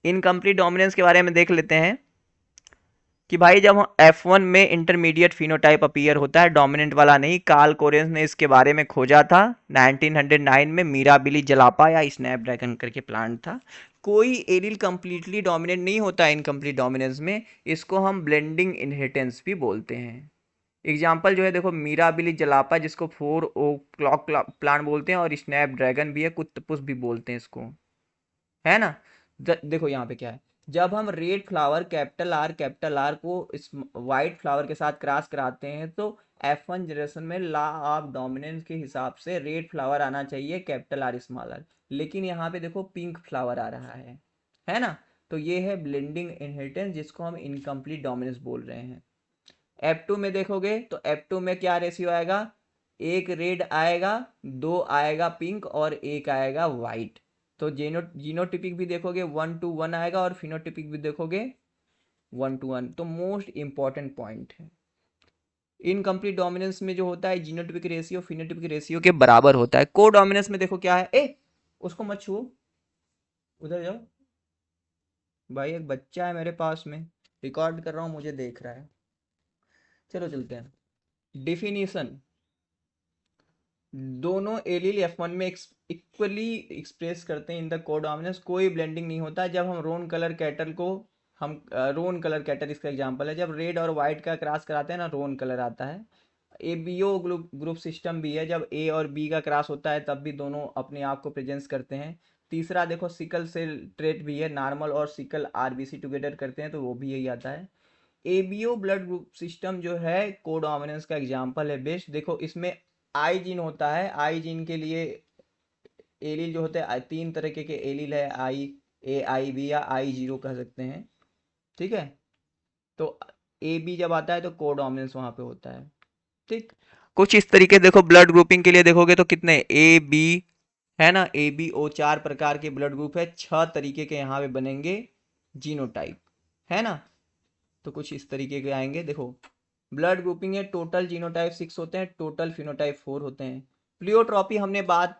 इनकम्प्लीट डोमिनेंस के बारे में देख लेते हैं कि भाई जब F1 में इंटरमीडिएट फिनोटाइप अपीयर होता है, डोमिनेंट वाला नहीं। कार्ल कोरेंस ने इसके बारे में खोजा था 1909 में, मीराबिली जलापा या स्नैपड्रैगन करके प्लांट था। कोई एरिल कंप्लीटली डोमिनेंट नहीं होता इनकम्प्लीट डोमिनेंस में, इसको हम ब्लेंडिंग इनहेरिटेंस भी बोलते हैं। एग्जाम्पल जो है देखो, मीराबिली जलापा जिसको 4 ओ क्लॉक प्लांट बोलते हैं, और स्नैपड्रैगन भी है, कुत्तपुष भी बोलते हैं इसको, है ना। देखो यहाँ पे क्या है, जब हम रेड फ्लावर कैपिटल आर को इस वाइट फ्लावर के साथ क्रॉस कराते हैं तो F1 जनरेशन में लॉ ऑफ डोमिनेंस के हिसाब से रेड फ्लावर आना चाहिए कैपिटल आर स्मॉल आर, लेकिन यहाँ पे देखो पिंक फ्लावर आ रहा है ना। तो ये है ब्लेंडिंग इनहेरिटेंस, जिसको हम इनकम्प्लीट डोमिनेंस बोल रहे हैं। F2 में देखोगे तो F2 में क्या रेशियो आएगा, एक रेड आएगा, दो आएगा पिंक और एक आएगा वाइट। तो जीनोटिपिक भी देखोगे 1:1 आएगा, और फिनोटिपिक भी देखोगे 1:1। तो मोस्ट इंपॉर्टेंट पॉइंट है, इनकम्प्लीट डोमिनेंस में जो होता है जीनोटिपिक रेशियो फिनोटिपिक रेशियो के बराबर होता है। को डोमिनेंस में देखो क्या है, उसको मत छुओ, उधर जाओ भाई, एक बच्चा है मेरे पास में, रिकॉर्ड कर रहा हूँ, मुझे देख रहा है। चलो चलते हैं। डिफिनीशन, दोनों एलील F1 में इक्वली एक्सप्रेस करते हैं इन द कोडोमिनेंस, कोई ब्लेंडिंग नहीं होता। जब हम रोन कलर कैटल को हम रोन कलर कैटर इसका एग्जांपल है। जब रेड और वाइट का क्रॉस कराते हैं ना, रोन कलर आता है। एबीओ ग्रुप सिस्टम भी है, जब ए और बी का क्रॉस होता है तब भी दोनों अपने आप को प्रेजेंस करते हैं। तीसरा देखो सिकल सेल ट्रेट भी है, नॉर्मल और सिकल आरबीसी टुगेदर करते हैं तो वो भी यही आता है। एबीओ ब्लड ग्रुप सिस्टम जो है कोडोमिनेंस का एग्जांपल है बेस्ट। देखो इसमें आई जीन होता है, आई जीन के लिए एलील जो होते हैं, तीन तरीके के एलील है, आई बी या आई 0 कह सकते हैं, ठीक है। तो ए बी जब आता है तो कोडोमिनेंस वहां पे होता है, ठीक। कुछ इस तरीके देखो ब्लड ग्रुपिंग के लिए देखोगे तो कितने ए बी है ना, ए बी ओ 4 प्रकार के ब्लड ग्रुप है, 6 तरीके के यहाँ पे बनेंगे जीनोटाइप, है ना। तो कुछ इस तरीके के आएंगे। देखो ब्लड ग्रुपिंग है, टोटल जीनोटाइप 6 होते हैं, टोटल फिनोटाइप 4 होते हैं। प्लियोट्रॉपी हमने बात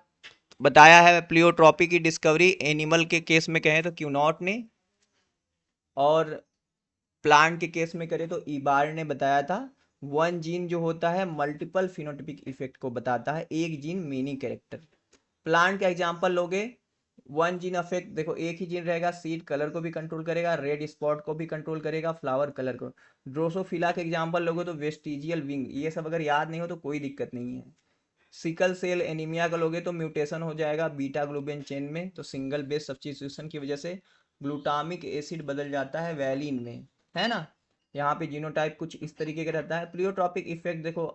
बताया है, प्लियोट्रॉपी की डिस्कवरी एनिमल के केस में कहें तो क्यूनॉट ने, और प्लांट के केस में करें तो इबार ने बताया था। वन जीन जो होता है मल्टीपल फिनोटिपिक इफेक्ट को बताता है, एक जीन मेनी कैरेक्टर। प्लांट का एग्जांपल लोगे, वन जीन अफेक्ट, देखो एक ही जीन रहेगा, सीड कलर को भी कंट्रोल करेगा, रेड स्पॉट को भी कंट्रोल करेगा, फ्लावर कलर को। ड्रोसोफिला के एग्जांपल लोगे तो वेस्टिजियल विंग, ये सब अगर याद नहीं हो तो कोई दिक्कत नहीं है। सिकल सेल एनीमिया का लोगे तो म्यूटेशन हो जाएगा बीटा ग्लोबिन चेन में, तो सिंगल बेस सब्स्टिट्यूशन की वजह से ग्लूटामिक एसिड बदल जाता है वैलिन में, है ना। यहाँ पे जीनोटाइप कुछ इस तरीके का रहता है। प्लियोट्रॉपिक इफेक्ट देखो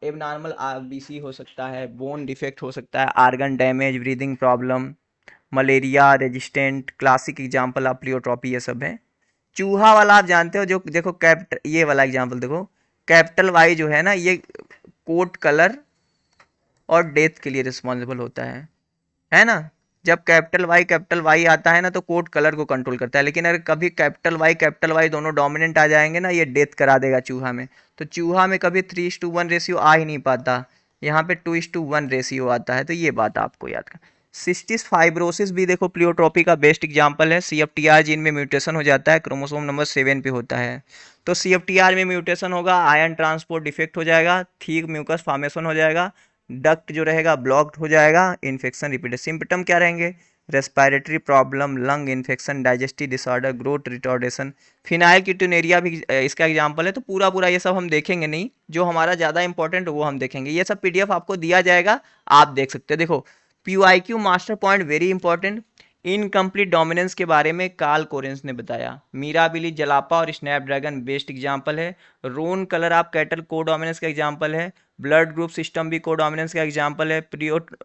एबनॉर्मल आरबीसी हो सकता है, बोन डिफेक्ट हो सकता है, organ damage, breathing problem, malaria resistant, classic example of pleiotropy ये सब है। चूहा वाला आप जानते हो, जो देखो कैपिटल, ये वाला एग्जांपल देखो, कैपिटल वाई जो है ना, ये कोट कलर और डेथ के लिए रिस्पॉन्सिबल होता है ना। जब कैपिटल वाई आता है ना तो कोड कलर को कंट्रोल करता है, लेकिन अगर कभी कैपिटल वाई दोनों डोमिनेंट आ जाएंगे ना, ये डेथ करा देगा चूहा में। तो चूहा में कभी 3:1 रेशियो आ ही नहीं पाता, यहाँ पे 2:1 रेशियो आता है, तो ये बात आपको याद कर। सिस्टिस फाइब्रोसिस भी देखो प्लियोट्रॉपी का बेस्ट एग्जांपल है। सीएफटीआर जीन में म्यूटेशन हो जाता है, क्रोमोसोम नंबर 7 पे होता है। तो सीएफटीआर में म्यूटेशन होगा, आयन ट्रांसपोर्ट डिफेक्ट हो जाएगा, थिक म्यूकस फॉर्मेशन हो जाएगा, डक्ट जो रहेगा ब्लॉक्ड हो जाएगा, इन्फेक्शन रिपीट। सिम्पटम क्या रहेंगे? Respiratory problem, lung infection, digestive disorder, growth retardation. Phenylketonuria भी इसका एग्जांपल है। तो पूरा पूरा ये सब हम देखेंगे नहीं, जो हमारा ज़्यादा इंपॉर्टेंट वो हम देखेंगे। ये सब पीडीएफ आपको दिया जाएगा, आप देख सकते हैं। देखो पीयूआईक्यू master point very important. Incomplete dominance के बारे में कार्ल कोरेंस ने बताया। मीराबिली, जलापा और स्नैपड्रैगन बेस्ट एग्जांपल है। Roan colour of cattle codominance का एग्जांपल है। ब्लड ग्रुप सिस्टम भी को डोमिनेंस का एग्जांपल है।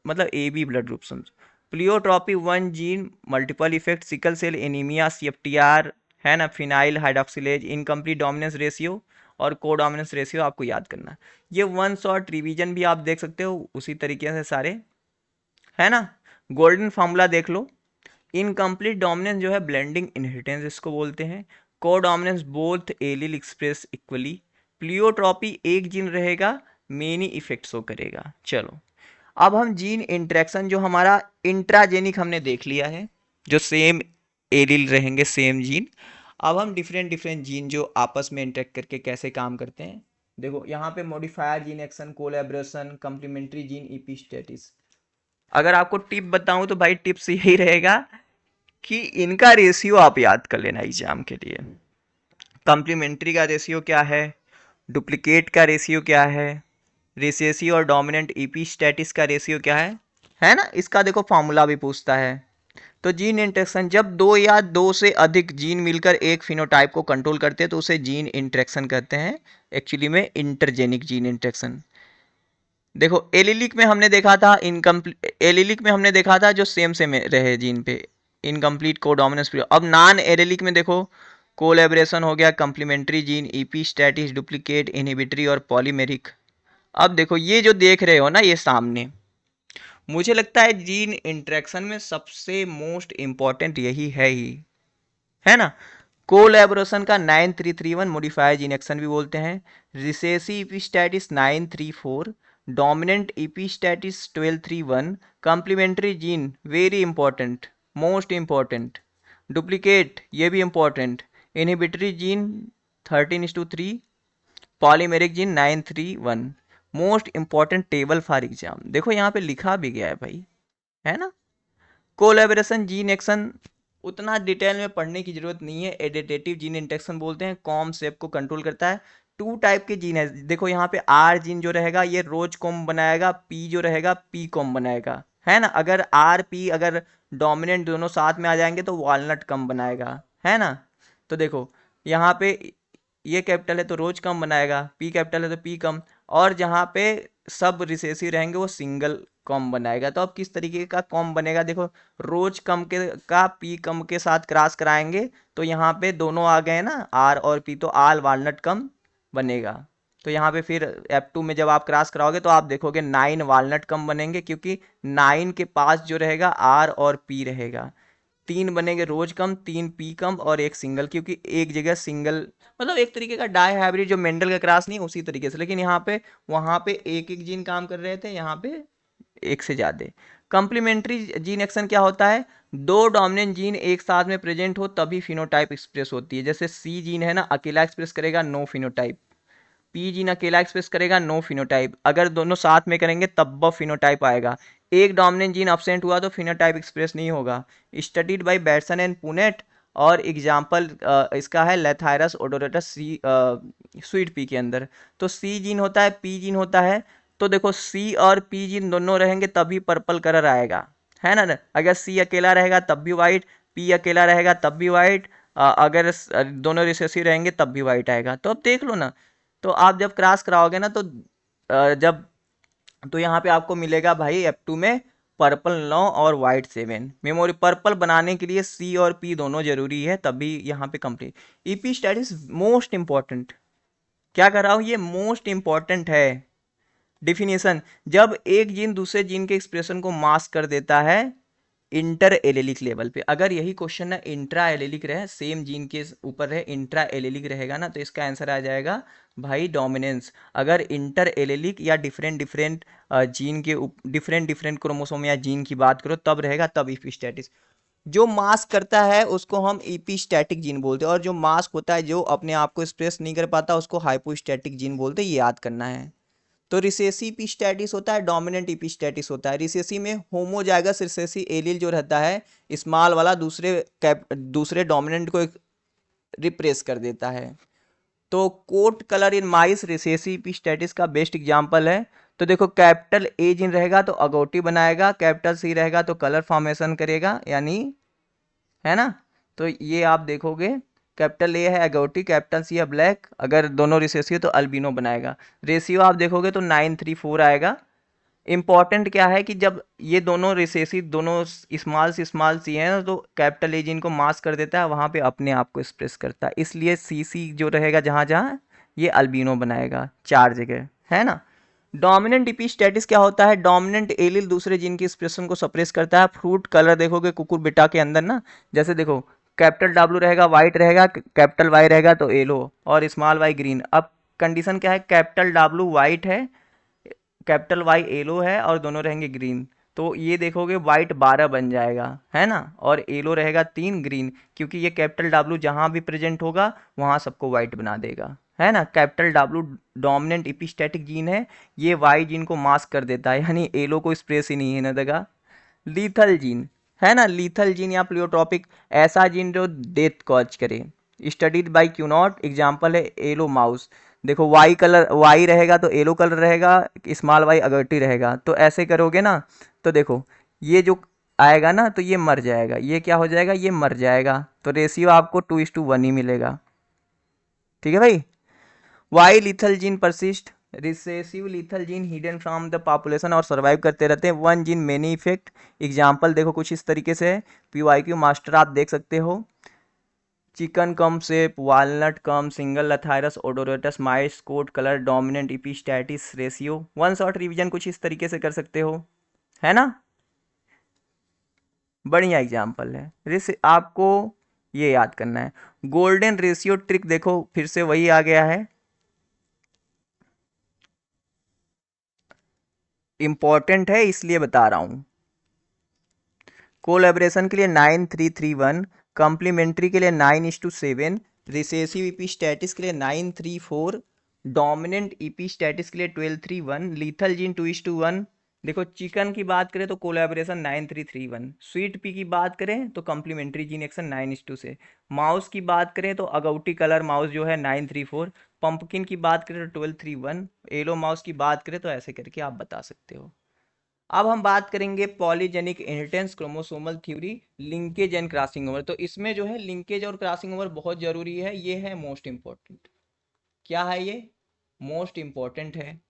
मतलब ए बी ब्लड ग्रुप समझो। Pleiotropy one gene multiple effect, sickle cell anaemia, CFTR, है ना, phenyl hydroxylase, incomplete dominance ratio और को डोमिनेंस रेशियो आपको याद करना। ये वन शॉट रिवीजन भी आप देख सकते हो उसी तरीके से सारे, है ना। गोल्डन फॉर्मूला देख लो। इनकम्प्लीट डोमिनेंस जो है ब्लेंडिंग इनहेरिटेंस इसको बोलते हैं। को dominance both allele express equally. Pleiotropy एक जीन रहेगा, मेनी इफेक्ट शो करेगा। चलो अब हम जीन इंटरेक्शन, जो हमारा इंट्राजेनिक हमने देख लिया है, जो सेम एलील रहेंगे, सेम जीन। अब हम डिफरेंट डिफरेंट जीन जो आपस में इंटरेक्ट करके कैसे काम करते हैं, देखो यहाँ पे modifier gene action, collaboration, complementary gene epistasis. अगर आपको टिप बताऊं तो भाई टिप्स यही रहेगा कि इनका रेशियो आप याद कर लेना एग्जाम के लिए। कम्प्लीमेंट्री का रेशियो क्या है, डुप्लीकेट का रेशियो क्या है, रिसेसिव और डोमिनेंट इपिस्टेटिस का रेशियो क्या है ना। इसका देखो फॉर्मूला भी पूछता है। तो जीन इंटरेक्शन, जब दो या दो से अधिक जीन मिलकर एक फिनोटाइप को कंट्रोल करते हैं तो उसे जीन इंटरेक्शन कहते हैं। एक्चुअली में इंटरजेनिक जीन इंटरेक्शन। देखो एलिलिक में हमने देखा था एलिलिक में हमने देखा था जो सेम सेम रहे जीन पे, इनकम्प्लीट को डोमिनेंस पीरियड। अब नॉन एलिलिक में देखो कोलैबोरेशन हो गया, कम्प्लीमेंट्री जीन, इपिस्टेटिस, डुप्लीकेट, इनहिबिटरी और पॉलीमेरिक। अब देखो ये जो देख रहे हो ना ये सामने, मुझे लगता है जीन इंटरेक्शन में सबसे मोस्ट इंपॉर्टेंट यही है ना। कोलैबोरेशन का 9331 मॉडिफायर जीन एक्शन भी बोलते हैं। Recessive epistasis 934, dominant epistasis 1231, complementary gene very important, most important, duplicate ये भी important, inhibitory gene 13:3, polymeric gene 931। Most important table for exam देखो यहाँ पे लिखा भी गया है भाई, है ना। कोलैबोरेशन जीन एक्शन उतना डिटेल में पढ़ने की जरूरत नहीं है। एडिटेटिव जीन इंटरेक्शन बोलते हैं, कॉम शेप को कंट्रोल करता है। टू टाइप के जीन है, देखो यहाँ पे आर जीन जो रहेगा ये रोज कॉम बनाएगा, पी जो रहेगा पी कॉम बनाएगा, है ना। अगर आर पी अगर डोमिनेंट दोनों साथ में आ जाएंगे तो वॉलनट कम बनाएगा, है ना। तो देखो यहाँ पे ये कैपिटल है तो रोज कम बनाएगा, पी कैपिटल है तो पी कम, और जहाँ पे सब रिसेसिव रहेंगे वो सिंगल कॉम बनाएगा। तो अब किस तरीके का कॉम बनेगा, देखो रोज कम के का पी कम के साथ क्रॉस कराएंगे तो यहाँ पे दोनों आ गए ना आर और पी, तो आल वालनट कम बनेगा। तो यहाँ पे फिर F2 में जब आप क्रॉस कराओगे तो आप देखोगे 9 वालनट कम बनेंगे, क्योंकि 9 के पास जो रहेगा आर और पी रहेगा। 3 बनेंगे रोज कम, 3 पी कम और एक सिंगल, क्योंकि एक जगह सिंगल, मतलब एक तरीके का डाई हाइब्रिड जो मेंडल का क्रॉस नहीं उसी तरीके से, लेकिन यहाँ पे वहाँ पे एक एक जीन काम कर रहे थे, यहाँ पे एक से ज़्यादा। कंप्लीमेंट्री जीन एक्शन क्या होता है, दो डोमिनेंट जीन एक साथ में प्रेजेंट हो तभी फिनोटाइप एक्सप्रेस होती है। जैसे सी जीन है ना, अकेला एक्सप्रेस करेगा नो फिनोटाइप, पी जीन अकेला एक्सप्रेस करेगा नो फिनोटाइप, अगर दोनों साथ में करेंगे तब वह फिनोटाइप आएगा। एक डोमिनेंट जीन अब्सेंट हुआ तो फिनोटाइप एक्सप्रेस नहीं होगा। Studied by Bateson and Punnett, और एग्जाम्पल इसका है लेथायरस ओडोरेटस सी स्वीट पी के अंदर। तो सी जीन होता है, पी जीन होता है, तो देखो सी और पी जीन दोनों रहेंगे तभी पर्पल कलर आएगा, है ना। अगर सी अकेला रहेगा तब भी वाइट, पी अकेला रहेगा तब भी वाइट, अगर दोनों रिसेसिव रहेंगे तब भी वाइट आएगा। तो अब देख लो ना, तो आप जब क्रॉस कराओगे ना तो जब तो यहाँ पे आपको मिलेगा भाई F2 में पर्पल 9 और वाइट 7। मेमोरी पर्पल बनाने के लिए सी और पी दोनों जरूरी है, तभी यहाँ पे कंप्लीट। ईपी स्टैटिस मोस्ट इंपॉर्टेंट, क्या कर रहा हूँ, ये मोस्ट इंपॉर्टेंट है। डिफिनेशन, जब एक जीन दूसरे जीन के एक्सप्रेशन को मास्क कर देता है इंटर एलेलिक लेवल पे। अगर यही क्वेश्चन ना इंट्रा एलेलिक रहे, सेम जीन के ऊपर रहे, इंट्रा एलेलिक रहेगा ना, तो इसका आंसर आ जाएगा भाई डोमिनेंस। अगर इंटर एलेलिक या डिफरेंट डिफरेंट जीन के डिफरेंट डिफरेंट क्रोमोसोम या जीन की बात करो तब रहेगा, तब इपिस्टैटिस। जो मास्क करता है उसको हम इपिस्टैटिक जीन बोलते हैं, और जो मास्क होता है जो अपने आप को एक्सप्रेस नहीं कर पाता उसको हाइपोस्टैटिक जीन बोलते हैं, ये याद करना है। तो रिसेसिव इपिस्टैटिस होता है, डोमिनेंट इपिस्टैटिस होता है। रिसेसिव में होमोजाइगस रिसेसिव एलील जो रहता है स्मॉल वाला दूसरे डोमिनेंट को रिप्रेस कर देता है। तो coat colour in mice recessive epistasis का बेस्ट एग्जांपल है। तो देखो कैपिटल ए जिन रहेगा तो अगोटी बनाएगा, कैपिटल सी रहेगा तो कलर फॉर्मेशन करेगा, यानी, है ना। तो ये आप देखोगे कैपिटल ए है अगोटी, कैपिटल सी है ब्लैक, अगर दोनों रिसेसिव तो अल्बिनो बनाएगा। रेशियो आप देखोगे तो 9:3:4 आएगा। इंपॉर्टेंट क्या है कि जब ये दोनों रिसेसिव दोनों स्मॉल सी हैं तो कैपिटल ए जिनको मास्क कर देता है वहाँ पे अपने आप को एक्सप्रेस करता है, इसलिए सी सी जो रहेगा जहाँ जहाँ ये अल्बिनो बनाएगा 4 जगह, है ना। डोमिनेंट इपिस्टैटिस क्या होता है, डोमिनेंट एलील दूसरे जीन की एक्सप्रेशन को सप्रेस करता है। फ्रूट कलर देखोगे कुकुर बिटा के अंदर ना, जैसे देखो कैपिटल डब्ल्यू रहेगा वाइट रहेगा, कैपिटल वाई रहेगा तो येलो, और स्मॉल वाई ग्रीन। अब कंडीशन क्या है, कैपिटल डब्ल्यू वाइट है, कैपिटल वाई येलो है और दोनों रहेंगे ग्रीन, तो ये देखोगे वाइट 12 बन जाएगा, है ना, और येलो रहेगा 3 ग्रीन, क्योंकि ये कैपिटल डब्ल्यू जहां भी प्रेजेंट होगा वहां सबको वाइट बना देगा, है ना। कैपिटल डब्ल्यू डोमिनेंट इपिस्टैटिक जीन है, ये वाई जीन को मास्क कर देता है, यानी येलो को स्प्रेस ही नहीं है देगा। लीथल जीन, है ना, लीथल जीन या प्लियोट्रॉपिक, ऐसा जीन जो डेथ कॉज करे। स्टडीड बाय क्यूनॉट, एग्जाम्पल है येलो माउस। देखो वाई कलर वाई रहेगा तो येलो कलर रहेगा, स्मॉल वाई अगर्टी रहेगा, तो ऐसे करोगे ना तो देखो ये जो आएगा ना तो ये मर जाएगा, ये क्या हो जाएगा, ये मर जाएगा, तो रेशियो आपको 2:1 ही मिलेगा, ठीक है भाई। Why lethal gene persist, recessive lethal gene hidden from the population और सर्वाइव करते रहते हैं, one gene many effect. Example देखो कुछ इस तरीके से है, PYQ मास्टर आप देख सकते हो, chicken comb shape, walnut comb, single lathyrus odoratus, mice coat colour, dominant epistasis ratio. One shot revision कुछ इस तरीके से कर सकते हो, है ना, बढ़िया एग्जाम्पल है। आपको ये याद करना है। गोल्डन रेशियो ट्रिक देखो फिर से वही आ गया है, इंपॉर्टेंट है इसलिए बता रहा हूं। कोलैबोरेशन के लिए 9:3:3:1, कॉम्प्लीमेंट्री के लिए 9:7, रिसेसिव इपिस्टैटिस के लिए 9:3:4, डोमिनेंट इपिस्टैटिस के लिए 12:3:1, लीथल जीन 2:1, देखो चिकन की बात करें तो कोलैबोरेशन 9331, स्वीट पी की बात करें तो कम्प्लीमेंट्री जीन एक्शन 9:2 से, माउस की बात करें तो अगौटी कलर माउस जो है 934, पंपकिन की बात करें तो 1231, येलो माउस की बात करें तो ऐसे करके आप बता सकते हो। अब हम बात करेंगे polygenic inheritance, chromosomal theory, linkage and crossing over. तो इसमें जो है लिंकेज और क्रॉसिंग ओवर बहुत जरूरी है, ये है मोस्ट इंपॉर्टेंट। क्या है ये? मोस्ट इंपॉर्टेंट है।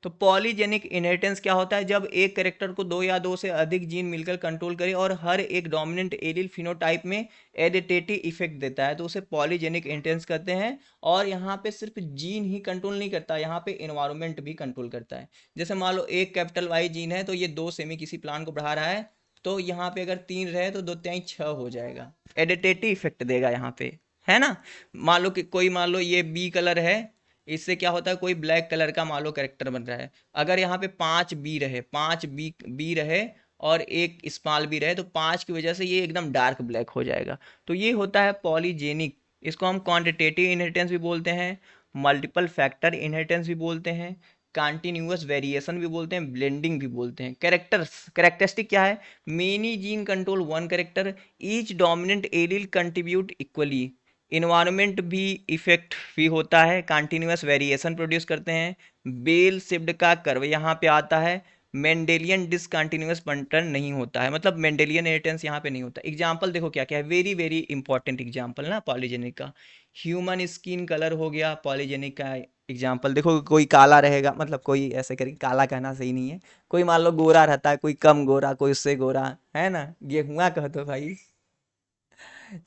तो पॉलीजेनिक इनहेरिटेंस क्या होता है? जब एक कैरेक्टर को दो या दो से अधिक जीन मिलकर कंट्रोल करे और हर एक डोमिनेंट एलील फिनोटाइप में एडिटेटिव इफेक्ट देता है तो उसे पॉलीजेनिक इनहेरिटेंस कहते हैं। और यहाँ पे सिर्फ जीन ही कंट्रोल नहीं करता, यहाँ पे इन्वायरमेंट भी कंट्रोल करता है। जैसे मान लो एक कैपिटल वाई जीन है तो ये 2 सेमी किसी प्लांट को बढ़ा रहा है, तो यहाँ पे अगर 3 रहे तो 2×3 = 6 हो जाएगा, एडिटेटिव इफेक्ट देगा यहाँ पे, है ना। मान लो कि कोई, मान लो ये बी कलर है, इससे क्या होता है, कोई ब्लैक कलर का मान लो कैरेक्टर बन रहा है, अगर यहाँ पे 5 बी रहे, 5 बी रहे और एक स्मॉल बी रहे तो 5 की वजह से ये एकदम डार्क ब्लैक हो जाएगा। तो ये होता है पॉलीजेनिक। इसको हम क्वांटिटेटिव इनहेरिटेंस भी बोलते हैं, मल्टीपल फैक्टर इनहेरिटेंस भी बोलते हैं, कंटिन्यूअस वेरिएशन भी बोलते हैं, ब्लेंडिंग भी बोलते हैं। कैरेक्टरिस्टिक क्या है? Many gene control one character, each dominant allele contribute equally, environment भी इफेक्ट भी होता है, कंटिन्यूअस वेरिएशन प्रोड्यूस करते हैं, बेल शेप्ड का कर्व यहाँ पे आता है, मेंडेलियन डिसकंटिन्यूअस पैटर्न नहीं होता है, मतलब मेंडेलियन इनहेरिटेंस यहाँ पे नहीं होता। एग्जांपल देखो क्या क्या है, वेरी वेरी इंपॉर्टेंट एग्जांपल ना पॉलीजेनिक का। ह्यूमन स्किन कलर हो गया पॉलीजेनिक का एग्जाम्पल। देखो कोई काला रहेगा, मतलब कोई ऐसे करके काला कहना सही नहीं है, कोई मान लो गोरा रहता है, कोई कम गोरा, कोई उससे गोरा, है ना, गेहुआ कह दो भाई।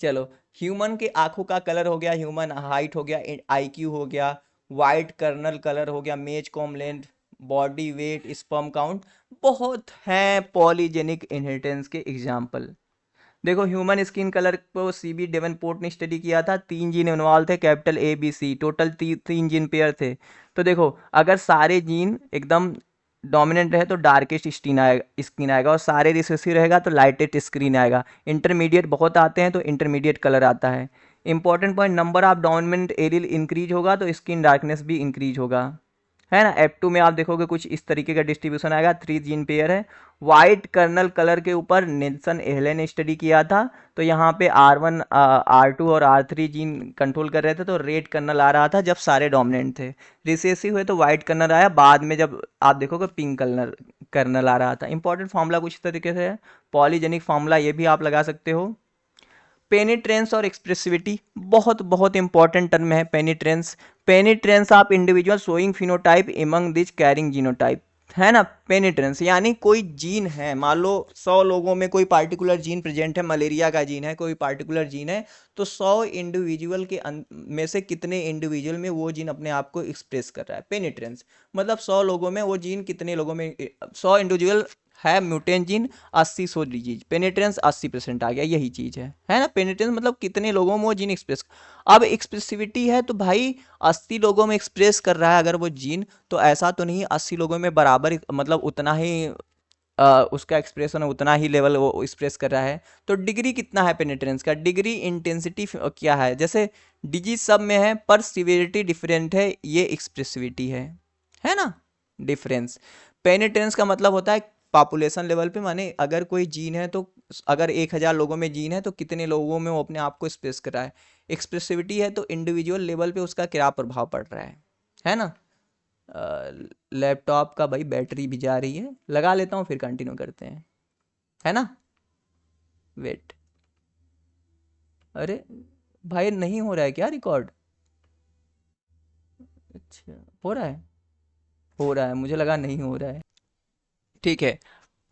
चलो, ह्यूमन के आंखों का कलर हो गया, ह्यूमन हाइट हो गया, आईक्यू हो गया, वाइट कर्नल कलर हो गया, maize cob length, body weight, sperm count, बहुत हैं पॉलीजेनिक इनहेरिटेंस के एग्जाम्पल। देखो ह्यूमन स्किन कलर को सीबी डेवनपोर्ट ने स्टडी किया था, 3 जीन इन्वॉल्व थे, capital A B C, total 3 gene pair थे। तो देखो अगर सारे जीन एकदम डोमिनेंट रहे तो डार्केस्ट स्किन आएगा और सारे रिसेसिव रहेगा तो लाइटेस्ट स्क्रीन आएगा, इंटरमीडिएट बहुत आते हैं तो इंटरमीडिएट कलर आता है। Important point, number of dominant allele increase होगा तो स्किन डार्कनेस भी इंक्रीज होगा, है ना। F2 में आप देखोगे कुछ इस तरीके का डिस्ट्रीब्यूशन आएगा, 3 जीन पेयर है। वाइट कर्नल कलर के ऊपर नेल्सन एहले ने स्टडी किया था, तो यहाँ पे R1 R2 और R3 जीन कंट्रोल कर रहे थे तो रेड कर्नल आ रहा था जब सारे डोमिनेंट थे, रिसेसिव हुए तो वाइट कर्नल आया, बाद में जब आप देखोगे पिंक कर्नल कर्नल आ रहा था। इंपॉर्टेंट फॉर्मूला कुछ तरीके से है, पॉलीजेनिक फॉर्मूला ये भी आप लगा सकते हो। पेनिट्रेंस और एक्सप्रेसिविटी बहुत बहुत इंपॉर्टेंट टर्म है penetrance. Penetrance of individual showing phenotype among this carrying genotype, है ना। पेनिट्रेंस यानी कोई जीन है, मान लो 100 लोगों में कोई पार्टिकुलर जीन प्रेजेंट है, मलेरिया का जीन है, कोई पार्टिकुलर जीन है, तो 100 इंडिविजुअल के में से कितने इंडिविजुअल में वो जीन अपने आप को एक्सप्रेस कर रहा है, पेनिट्रेंस। मतलब 100 लोगों में वो जीन कितने लोगों में, 100 इंडिविजुअल है म्यूटेंट जीन, 80 सो डिजीज, पेनिट्रेंस 80% आ गया, यही चीज है ना। पेनिट्रेंस मतलब कितने लोगों में वो जीन एक्सप्रेस। अब एक्सप्रेसिविटी है तो भाई 80 लोगों में एक्सप्रेस कर रहा है अगर वो जीन, तो ऐसा तो नहीं 80 लोगों में बराबर, मतलब उतना ही उसका एक्सप्रेशन उतना ही लेवल वो एक्सप्रेस कर रहा है। तो डिग्री कितना है पेनिट्रेंस का, डिग्री इंटेंसिटी क्या है, जैसे डिजीज सब में है पर सिवियरिटी डिफरेंट है, ये एक्सप्रेसिविटी है ना, डिफरेंस। पेनिट्रेंस का मतलब होता है पॉपुलेशन लेवल पे, माने अगर कोई जीन है तो अगर 1000 लोगों में जीन है तो कितने लोगों में वो अपने आप को एक्सप्रेस कर रहा है। एक्सप्रेसिविटी है तो इंडिविजुअल लेवल पे उसका क्या प्रभाव पड़ रहा है ना। लैपटॉप का भाई बैटरी भी जा रही है, लगा लेता हूँ फिर कंटिन्यू करते हैं, है ना। वेट, अरे भाई नहीं हो रहा है क्या रिकॉर्ड? अच्छा, हो रहा है, मुझे लगा नहीं हो रहा है। ठीक है,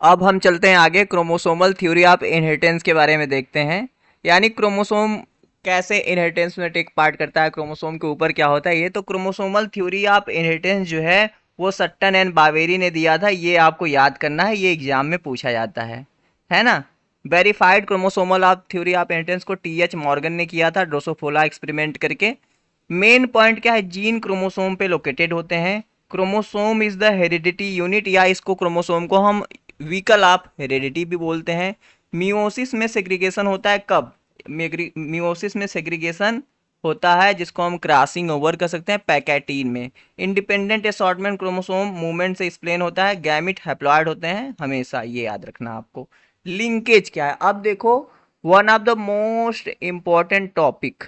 अब हम चलते हैं आगे, क्रोमोसोमल थ्योरी ऑफ इनहेरिटेंस के बारे में देखते हैं। यानी क्रोमोसोम कैसे इनहेरिटेंस में टेक पार्ट करता है, क्रोमोसोम के ऊपर क्या होता है ये। तो क्रोमोसोमल थ्योरी ऑफ इनहेरिटेंस जो है वो सट्टन एंड बावेरी ने दिया था, ये आपको याद करना है, ये एग्जाम में पूछा जाता है ना। Verified chromosomal of theory of inheritance को TH मॉर्गन ने किया था ड्रोसोफोला एक्सपेरिमेंट करके। मेन पॉइंट क्या है, जीन क्रोमोसोम पे लोकेटेड होते हैं, chromosome is the heredity unit, या इसको क्रोमोसोम को हम व्हीकल ऑफ हेरिडिटी भी बोलते हैं। मियोसिस में सेग्रीगेशन होता है कब, मियोसिस में सेग्रीगेशन होता है जिसको हम क्रॉसिंग ओवर कर सकते हैं पैकेटीन में। इंडिपेंडेंट असॉर्टमेंट क्रोमोसोम मूवमेंट से एक्सप्लेन होता है, गैमिट हैप्लॉइड होते हैं, हमेशा ये याद रखना आपको। लिंकेज क्या है, अब देखो one of the most important topic